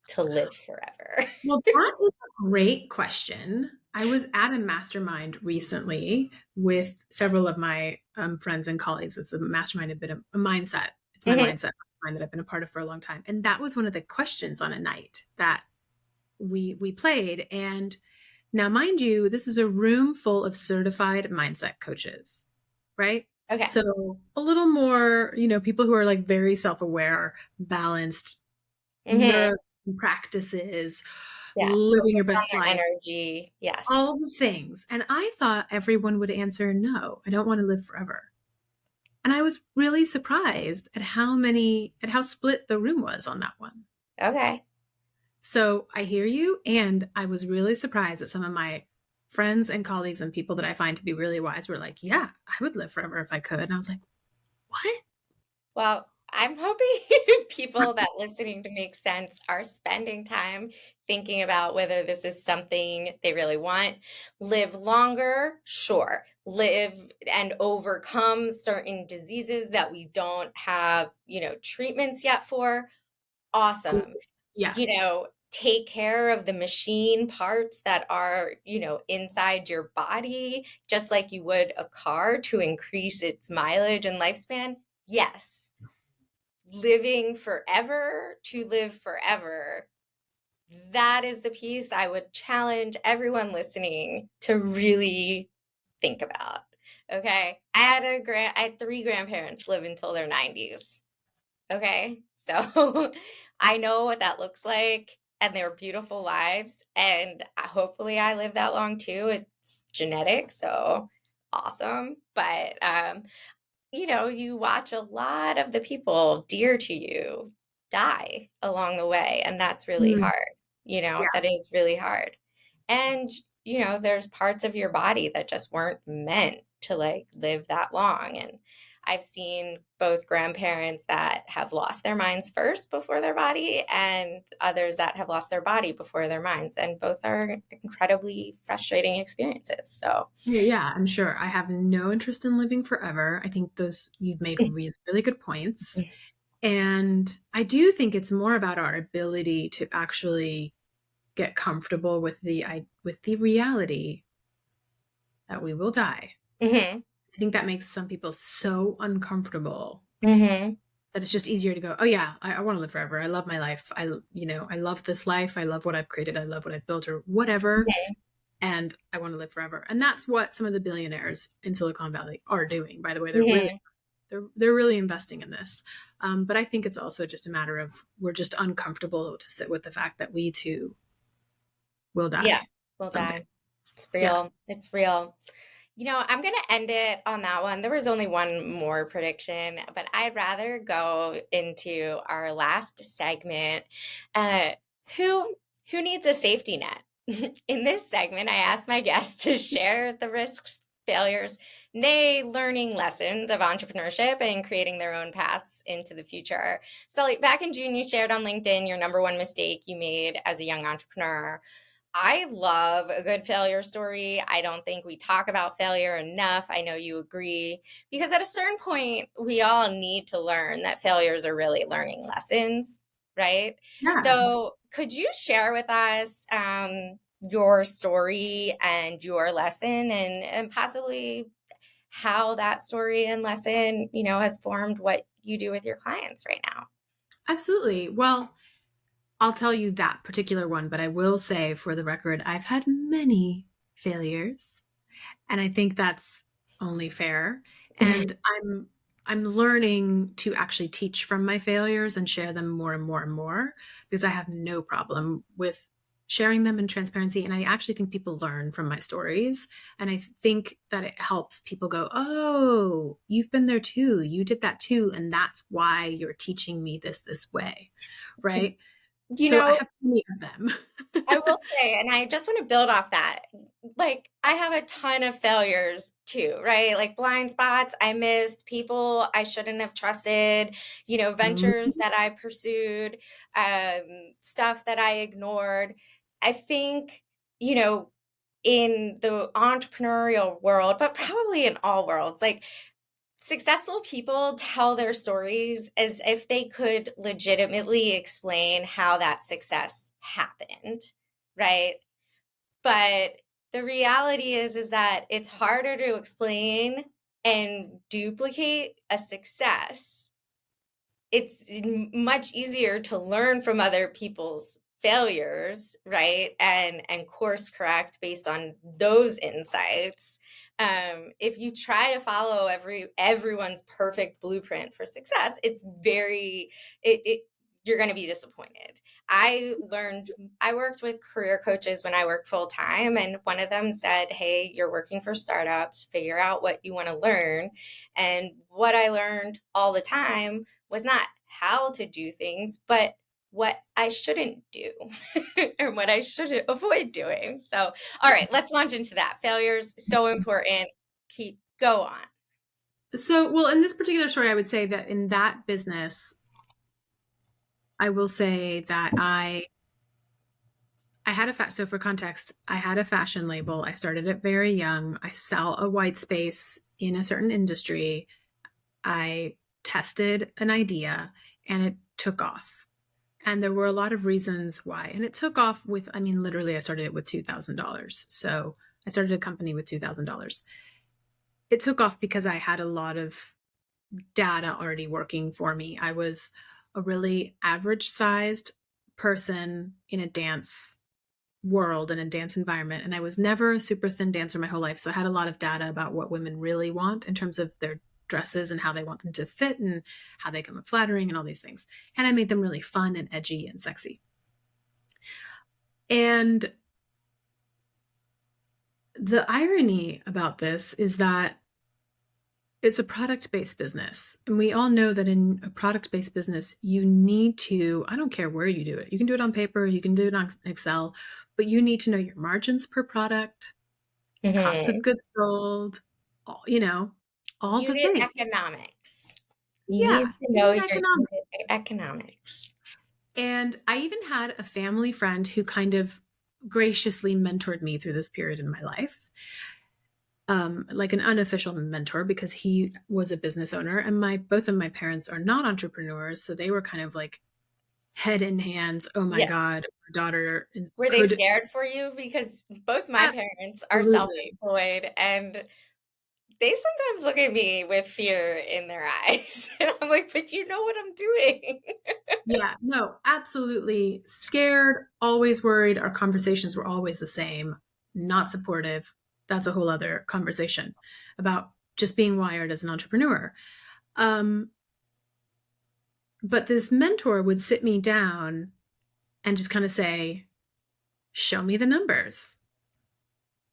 to live forever? Well, that is a great question. I was at a mastermind recently with several of my friends and colleagues. It's a mastermind, a bit of a mindset. It's my Mhm. mindset mastermind that I've been a part of for a long time. And that was one of the questions on a night that we played. And now, mind you, this is a room full of certified mindset coaches, right? Okay. So a little more, people who are like very self-aware, balanced, Hmm. neurosystem practices, Yeah. living your On best their life, energy. Yes. all the things. And I thought everyone would answer no, I don't want to live forever. And I was really surprised at how split the room was on that one. Okay. So I hear you. And I was really surprised that some of my friends and colleagues and people that I find to be really wise were like, yeah, I would live forever if I could. And I was like, What? Well, I'm hoping people that listening to Make Sense are spending time thinking about whether this is something they really want. Live longer, sure. Live and overcome certain diseases that we don't have, treatments yet for. Cool. Awesome. Yeah. Take care of the machine parts that are, inside your body, just like you would a car to increase its mileage and lifespan. Yes. Living forever to live forever. That is the piece I would challenge everyone listening to really think about. Okay. I had three grandparents live until their 90s. Okay. So I know what that looks like, and they were beautiful lives. And hopefully I live that long too. It's genetic. So awesome. But, you watch a lot of the people dear to you die along the way. And that's really Mm, hard. yeah. That is really hard. And, there's parts of your body that just weren't meant to like live that long. And I've seen both grandparents that have lost their minds first before their body, and others that have lost their body before their minds. And both are incredibly frustrating experiences. So, Yeah, yeah, I'm sure. I have no interest in living forever. I think those you've made really, really good points. And I do think it's more about our ability to actually get comfortable with the reality that we will die. hmm I think that makes some people so uncomfortable hmm that it's just easier to go, oh yeah, I want to live forever. I love my life. I love this life. I love what I've created. I love what I've built or whatever. And I want to live forever. And that's what some of the billionaires in Silicon Valley are doing. By the way, hmm they're really investing in this. But I think it's also just a matter of we're just uncomfortable to sit with the fact that we too will Yeah, die we'll someday. die. It's Yeah. real. It's real. I'm going to end it on that one. There was only one more prediction, but I'd rather go into our last segment. Uh, who who needs a safety net? In this segment, I ask my guests to share the risks, failures, nay, learning lessons of entrepreneurship and creating their own paths into the future. So, like, back in June, you shared on LinkedIn your number one mistake you made as a young entrepreneur. I love a good failure story. I don't think we talk about failure enough. I know you agree, because at a certain point, we all need to learn that failures are really learning lessons, right? Yeah. So, could you share with us your story and your lesson, and possibly how that story and lesson, has formed what you do with your clients right now? Absolutely. Well, I'll tell you that particular one, but I will say for the record, I've had many failures. And I think that's only fair. And I'm learning to actually teach from my failures and share them more and more and more because I have no problem with sharing them in transparency. And I actually think people learn from my stories. And I think that it helps people go, oh, you've been there too. You did that too. And that's why you're teaching me this way. Right. You So I know, have many of them. I will say, and I just want to build off that. Like, I have a ton of failures too, right? Like blind spots, I missed people I shouldn't have trusted, ventures that I pursued, stuff that I ignored. I think, you know, in the entrepreneurial world, but probably in all worlds, like successful people tell their stories as if they could legitimately explain how that success happened, right? But the reality is that it's harder to explain and duplicate a success. It's much easier to learn from other people's failures, right? And course correct based on those insights. If you try to follow everyone's perfect blueprint for success, it's very it you're going to be disappointed. I worked with career coaches when I worked full time, and one of them said, "Hey, you're working for startups, figure out what you want to learn." And what I learned all the time was not how to do things, but what I shouldn't do or what I should avoid doing. So, all right, let's launch into that. Failure's so important. Go on. So, well, in this particular story, I would say that in that business, I will say that I had so for context, I had a fashion label. I started it very young. I sell a white space in a certain industry. I tested an idea and it took off. And there were a lot of reasons why. And it took off with, I mean, literally, I started it with $2,000. So I started a company with $2,000. It took off because I had a lot of data already working for me. I was a really average sized person in a dance world, in a dance environment. And I was never a super thin dancer my whole life. So I had a lot of data about what women really want in terms of their dresses and how they want them to fit and how they can look flattering and all these things. And I made them really fun and edgy and sexy. And the irony about this is that it's a product-based business. And we all know that in a product-based business, you need to, I don't care where you do it. You can do it on paper, you can do it on Excel, but you need to know your margins per product, cost of Hmm. goods sold, all, all the Unit things. economics. You Yeah, need to know unit your economics. unit economics. And I even had a family friend who kind of graciously mentored me through this period in my life. Like an unofficial mentor because he was a business owner and my both of my parents are not entrepreneurs, so they were kind of like head in hands. Oh my Yeah. God, our daughter Were they could scared for you? Because both my parents are absolutely. self-employed and they sometimes look at me with fear in their eyes. And I'm like, but you know what I'm doing. Yeah, no, absolutely scared, always worried. Our conversations were always the same, not supportive. That's a whole other conversation about just being wired as an entrepreneur. Um, but this mentor would sit me down and just kind of say, show me the numbers,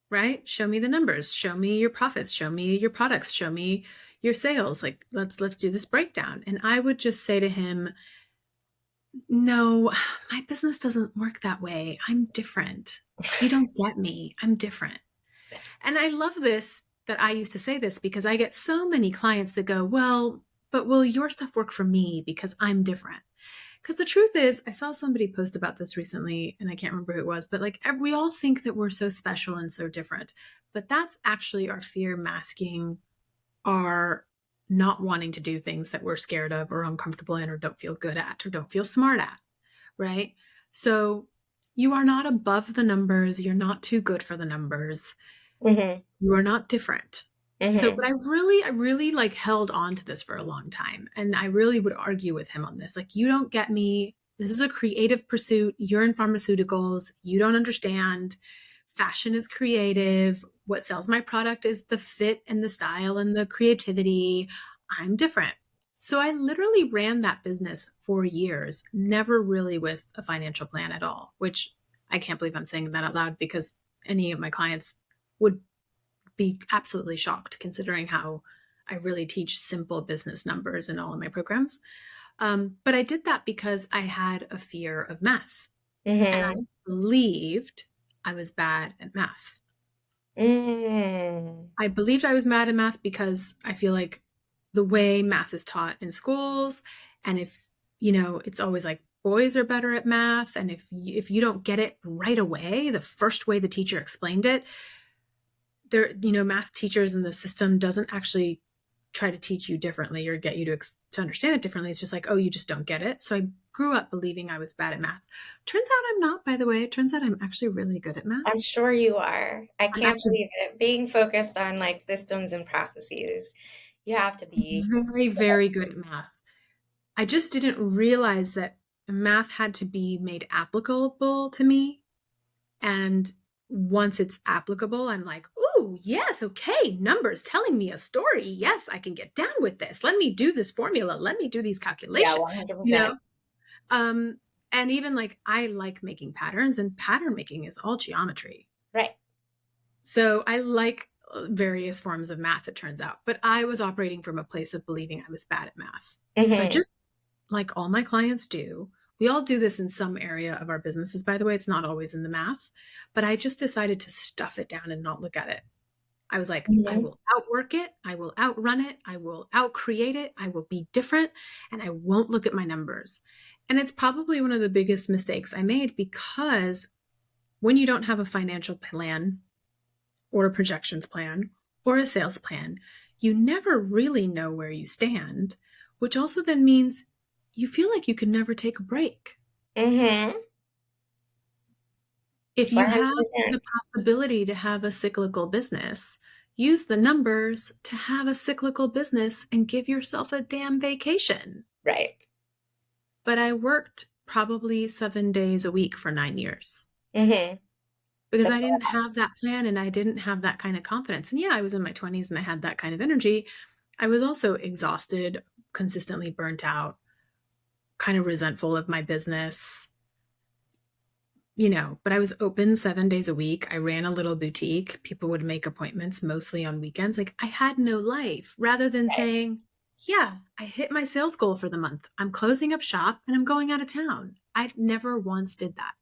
right? Show me the numbers, show me your profits, show me your products, show me your sales. Like let's do this breakdown. And I would just say to him, no, my business doesn't work that way. I'm different. You don't get me. I'm different. And I love this that I used to say this because I get so many clients that go, well, but will your stuff work for me because I'm different? Because the truth is, I saw somebody post about this recently, and I can't remember who it was, but like we all think that we're so special and so different. But that's actually our fear masking our not wanting to do things that we're scared of or uncomfortable in or don't feel good at or don't feel smart at, right? So you are not above the numbers. You're not too good for the numbers. Hmm. You are not different. So, Hmm. but I really like held on to this for a long time. And I really would argue with him on this. Like, you don't get me. This is a creative pursuit. You're in pharmaceuticals. You don't understand. Fashion is creative. What sells my product is the fit and the style and the creativity. I'm different. So I literally ran that business for years, never really with a financial plan at all, which I can't believe I'm saying that out loud because any of my clients would be absolutely shocked considering how I really teach simple business numbers in all of my programs. But I did that because I had a fear of math and I Hmm. believed I was bad at math. Mm. I believed I was bad at math because I feel like the way math is taught in schools, and if it's always like boys are better at math, and if you don't get it right away, the first way the teacher explained it, there math teachers in the system doesn't actually try to teach you differently or get you to understand it differently. It's just like, oh, you just don't get it. So I grew up believing I was bad at math. Turns out I'm not, by the way. It turns out I'm actually really good at I'm math. sure you are. I I'm can't actually believe it. Being focused on like systems and processes, you have to be. very, very good at math. I just didn't realize that math had to be made applicable to me. And once it's applicable, I'm like, ooh, yes, okay, numbers telling me a story. Yes, I can get down with this. Let me do this formula. Let me do these Yeah, calculations, you 100%. know? Um, and even like I like making patterns, and pattern making is all geometry. Right. So I like various forms of math, it turns out. But I was operating from a place of believing I was bad at math. So I Hmm. just, like all my clients do, we all do this in some area of our businesses, by the way. It's not always in the math, but I just decided to stuff it down and not look at it. I was like, I Mhm. will outwork it. I will outrun it. I will outcreate it. I will be different and I won't look at my numbers. And it's probably one of the biggest mistakes I made because when you don't have a financial plan or a projections plan or a sales plan, you never really know where you stand, which also then means you feel like you can never take a break. Mhm. If you have 100%. the possibility to have a cyclical business, use the numbers to have a cyclical business and give yourself a damn vacation. Right. But I worked probably 7 days a week for 9 years Mhm. because I That's didn't have that plan and I didn't have that kind of confidence. And yeah, I was in my 20s and I had that kind of energy. I was also exhausted, consistently burnt out, kind of resentful of my business, but I was open 7 days a week. I ran a little boutique. People would make appointments mostly on weekends. Like I had no life rather than right. saying, yeah, I hit my sales goal for the month. I'm closing up shop and I'm going out of town. I never once did that,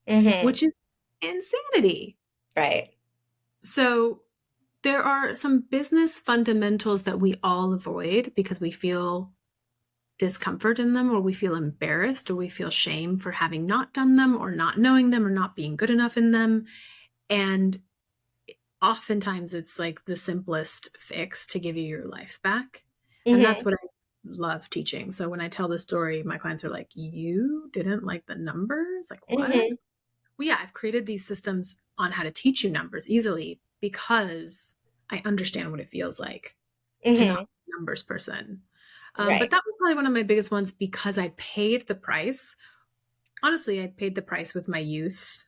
Mhm. which is insanity. Right. So there are some business fundamentals that we all avoid because we feel discomfort in them, or we feel embarrassed, or we feel shame for having not done them, or not knowing them, or not being good enough in them. And oftentimes it's like the simplest fix to give you your life back. And that's Mhm. what I love teaching. So when I tell the story, my clients are like, you didn't like the numbers? Like, what? Mhm. Well, yeah, I've created these systems on how to teach you numbers easily because I understand what it feels like to not Mhm. be a numbers person. But Right. that was probably one of my biggest ones because I paid the price. Honestly, I paid the price with my youth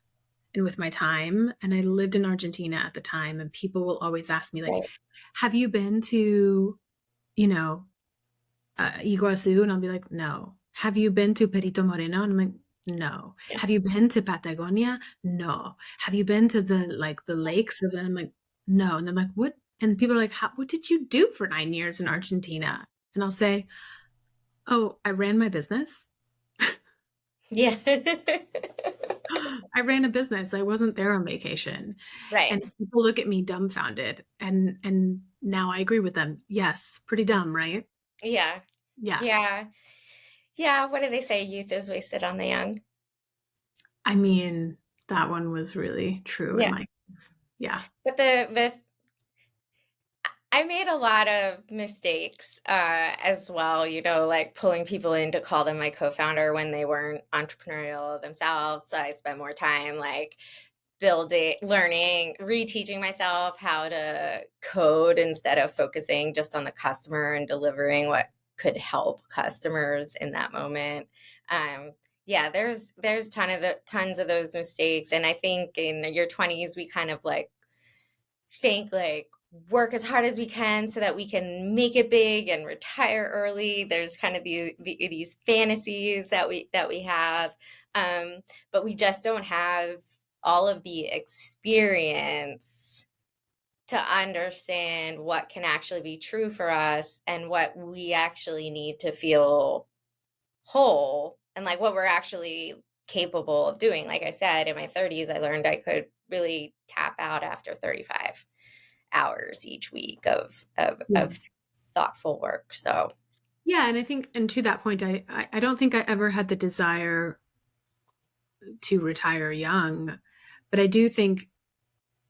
and with my time. And I lived in Argentina at the time. And people will always ask me, like, Right. have you been to, you know, Iguazu? And I'll be like, no. Have you been to Perito Moreno? And I'm like, no. Yeah. Have you been to Patagonia? No. Have you been to the lakes of it? I'm like, no. And they're like, what? And people are like, what did you do for 9 years in Argentina? And I'll say, oh, I ran my business. Yeah. I ran a business. I wasn't there on vacation. Right. And people look at me dumbfounded. And now I agree with them. Yes, pretty dumb, right? Yeah. Yeah. Yeah. Yeah. What do they say? Youth is wasted on the young. I mean, that one was really true in Yeah. my case. Yeah. But the I made a lot of mistakes as well, like pulling people in to call them my co-founder when they weren't entrepreneurial themselves. So I spent more time like building, learning, reteaching myself how to code instead of focusing just on the customer and delivering what could help customers in that moment. Um, yeah, there's tons of those mistakes, and I think in your 20s we kind of like think like work as hard as we can so that we can make it big and retire early. There's kind of these fantasies that we have, um, but we just don't have all of the experience to understand what can actually be true for us and what we actually need to feel whole and like what we're actually capable of doing. Like I said, in my 30s, I learned I could really tap out after 35 hours each week Yeah. of thoughtful work. So Yeah. And I think, and to that point, I don't think I ever had the desire to retire young, but I do think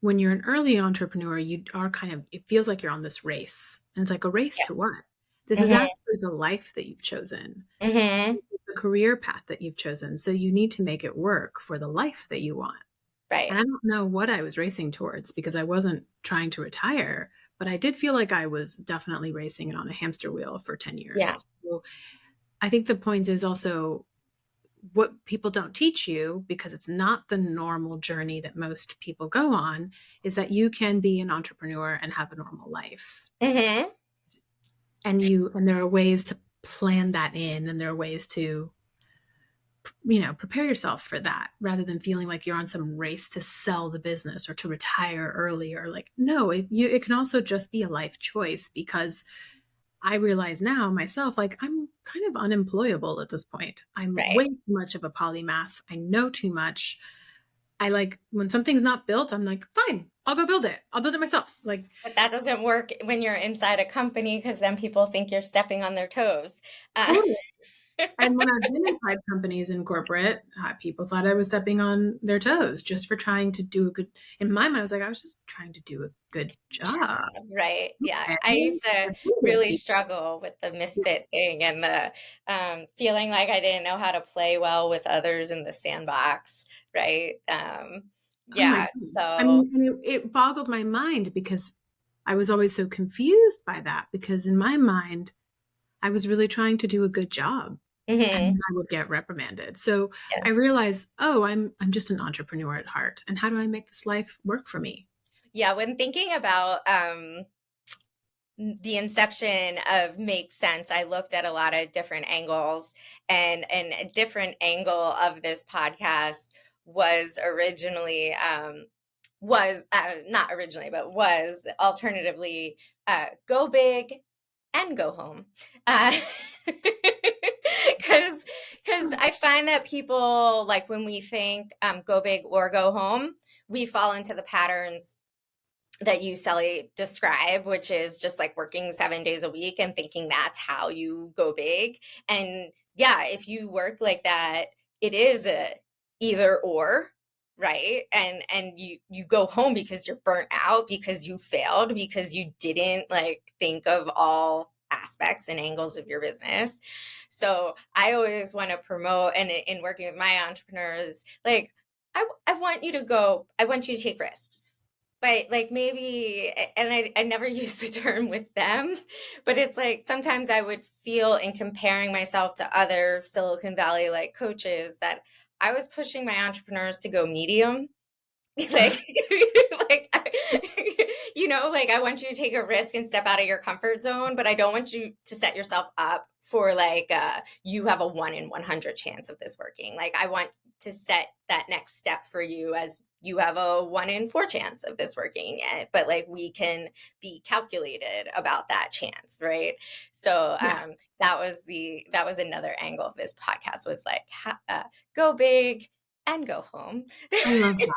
when you're an early entrepreneur, you are kind of, it feels like you're on this race. And it's like a race to what? This is yeah. actually the life that you've chosen, Hmm. the career path that you've chosen. So you need to make it work for the life that you want. And Right. I don't know what I was racing towards because I wasn't trying to retire, but I did feel like I was definitely racing it on a hamster wheel for 10 Yeah. years. So I think the point is also what people don't teach you, because it's not the normal journey that most people go on, is that you can be an entrepreneur and have a normal life. Hmm. And there are ways to plan that in, and there are ways to prepare yourself for that rather than feeling like you're on some race to sell the business or to retire early, or like, no, it can also just be a life choice. Because I realize now myself, like, I'm kind of unemployable at this point. I'm Right. way too much of a polymath. I know too much. I like when something's not built, I'm like, fine, I'll go build it. I'll build it myself. Like, But that doesn't work when you're inside a company because then people think you're stepping on their toes. Uh, totally. And when I've been inside companies in corporate, people thought I was stepping on their toes just for trying to do a good. In my mind, I was like, I was just trying to do a good job. right. Yeah. Okay. I used to really Absolutely. struggle with the misfit thing and the feeling like I didn't know how to play well with others in the sandbox. Right. Oh my Yeah. God. I So, mean, it boggled my mind because I was always so confused by that because in my mind, I was really trying to do a good job and mhm. then I would get reprimanded. So Yeah. I realized, oh, I'm just an entrepreneur at heart. And how do I make this life work for me? Yeah. When thinking about the inception of Make Sense, I looked at a lot of different angles, and a different angle of this podcast was originally was not originally, but was alternatively go big and go home. Uh, because I find that people, like, when we think go big or go home, we fall into the patterns that you, Celi, describe, which is just like working 7 days a week and thinking that's how you go big. And yeah, if you work like that, it is a either or, right? And you go home because you're burnt out, because you failed, because you didn't like think of all aspects and angles of your business. So I always want to promote, and in working with my entrepreneurs, like I want you to go, I want you to take risks, but like maybe, and I never use the term with them, but it's like sometimes I would feel in comparing myself to other Silicon Valley like coaches that I was pushing my entrepreneurs to go medium. like like like I want you to take a risk and step out of your comfort zone, but I don't want you to set yourself up for like you have a 1 in 100 chance of this working. Like I want to set that next step for you as you have a 1 in 4 chance of this working, but like we can be calculated about that chance, right? So Yeah, that was another angle of this podcast, was like go big and go home. I love that.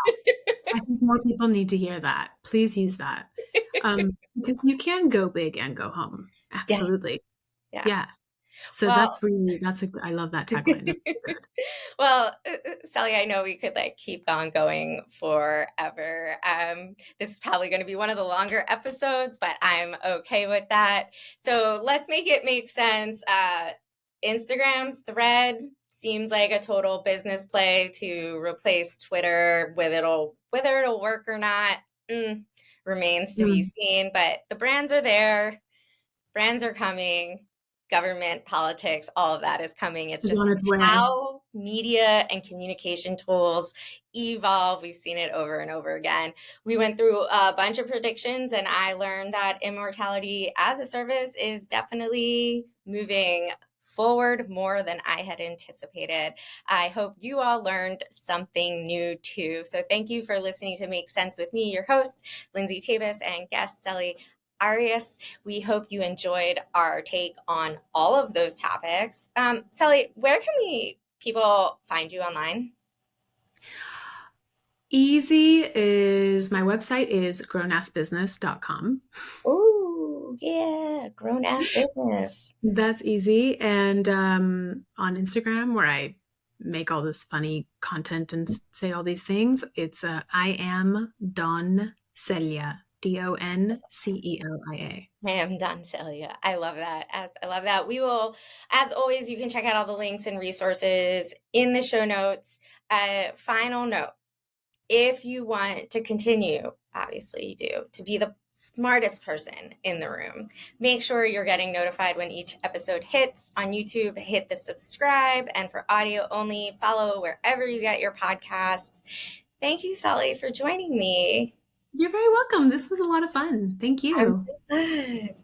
I think more people need to hear that. Please use that. Because you can go big and go home. Yeah, Absolutely. yeah. Yeah. So Well, I love that tagline. That's so good. well, Sally, I know we could like keep on going forever. This is probably going to be one of the longer episodes, but I'm okay with that. So let's make it make sense. Instagram's thread seems like a total business play to replace Twitter. Whether it'll work or not, remains to be Mm. seen. But the brands are there. Brands are coming, government, politics, all of that is coming. It's It's just on its way. how media and communication tools evolve. We've seen it over and over again. We went through a bunch of predictions, and I learned that immortality as a service is definitely moving forward more than I had anticipated. I hope you all learned something new too. So thank you for listening to Make Sense with me, your host, Lindsay Tabus, and guest Celi Arias. We hope you enjoyed our take on all of those topics. Celi, where can people find you online? Easy is my website is grownassbusiness.com. Oh, yeah, grown ass business. That's easy. And on Instagram, where I make all this funny content and say all these things, it's I am Don Celia, Doncelia. I am done, Celia. I love that. I love that. We will, as always, you can check out all the links and resources in the show notes. Final note, if you want to continue, obviously you do, to be the smartest person in the room, make sure you're getting notified when each episode hits on YouTube. Hit the subscribe, and for audio only, follow wherever you get your podcasts. Thank you, Celi, for joining me. You're very welcome. This was a lot of fun. Thank I'm you. so glad.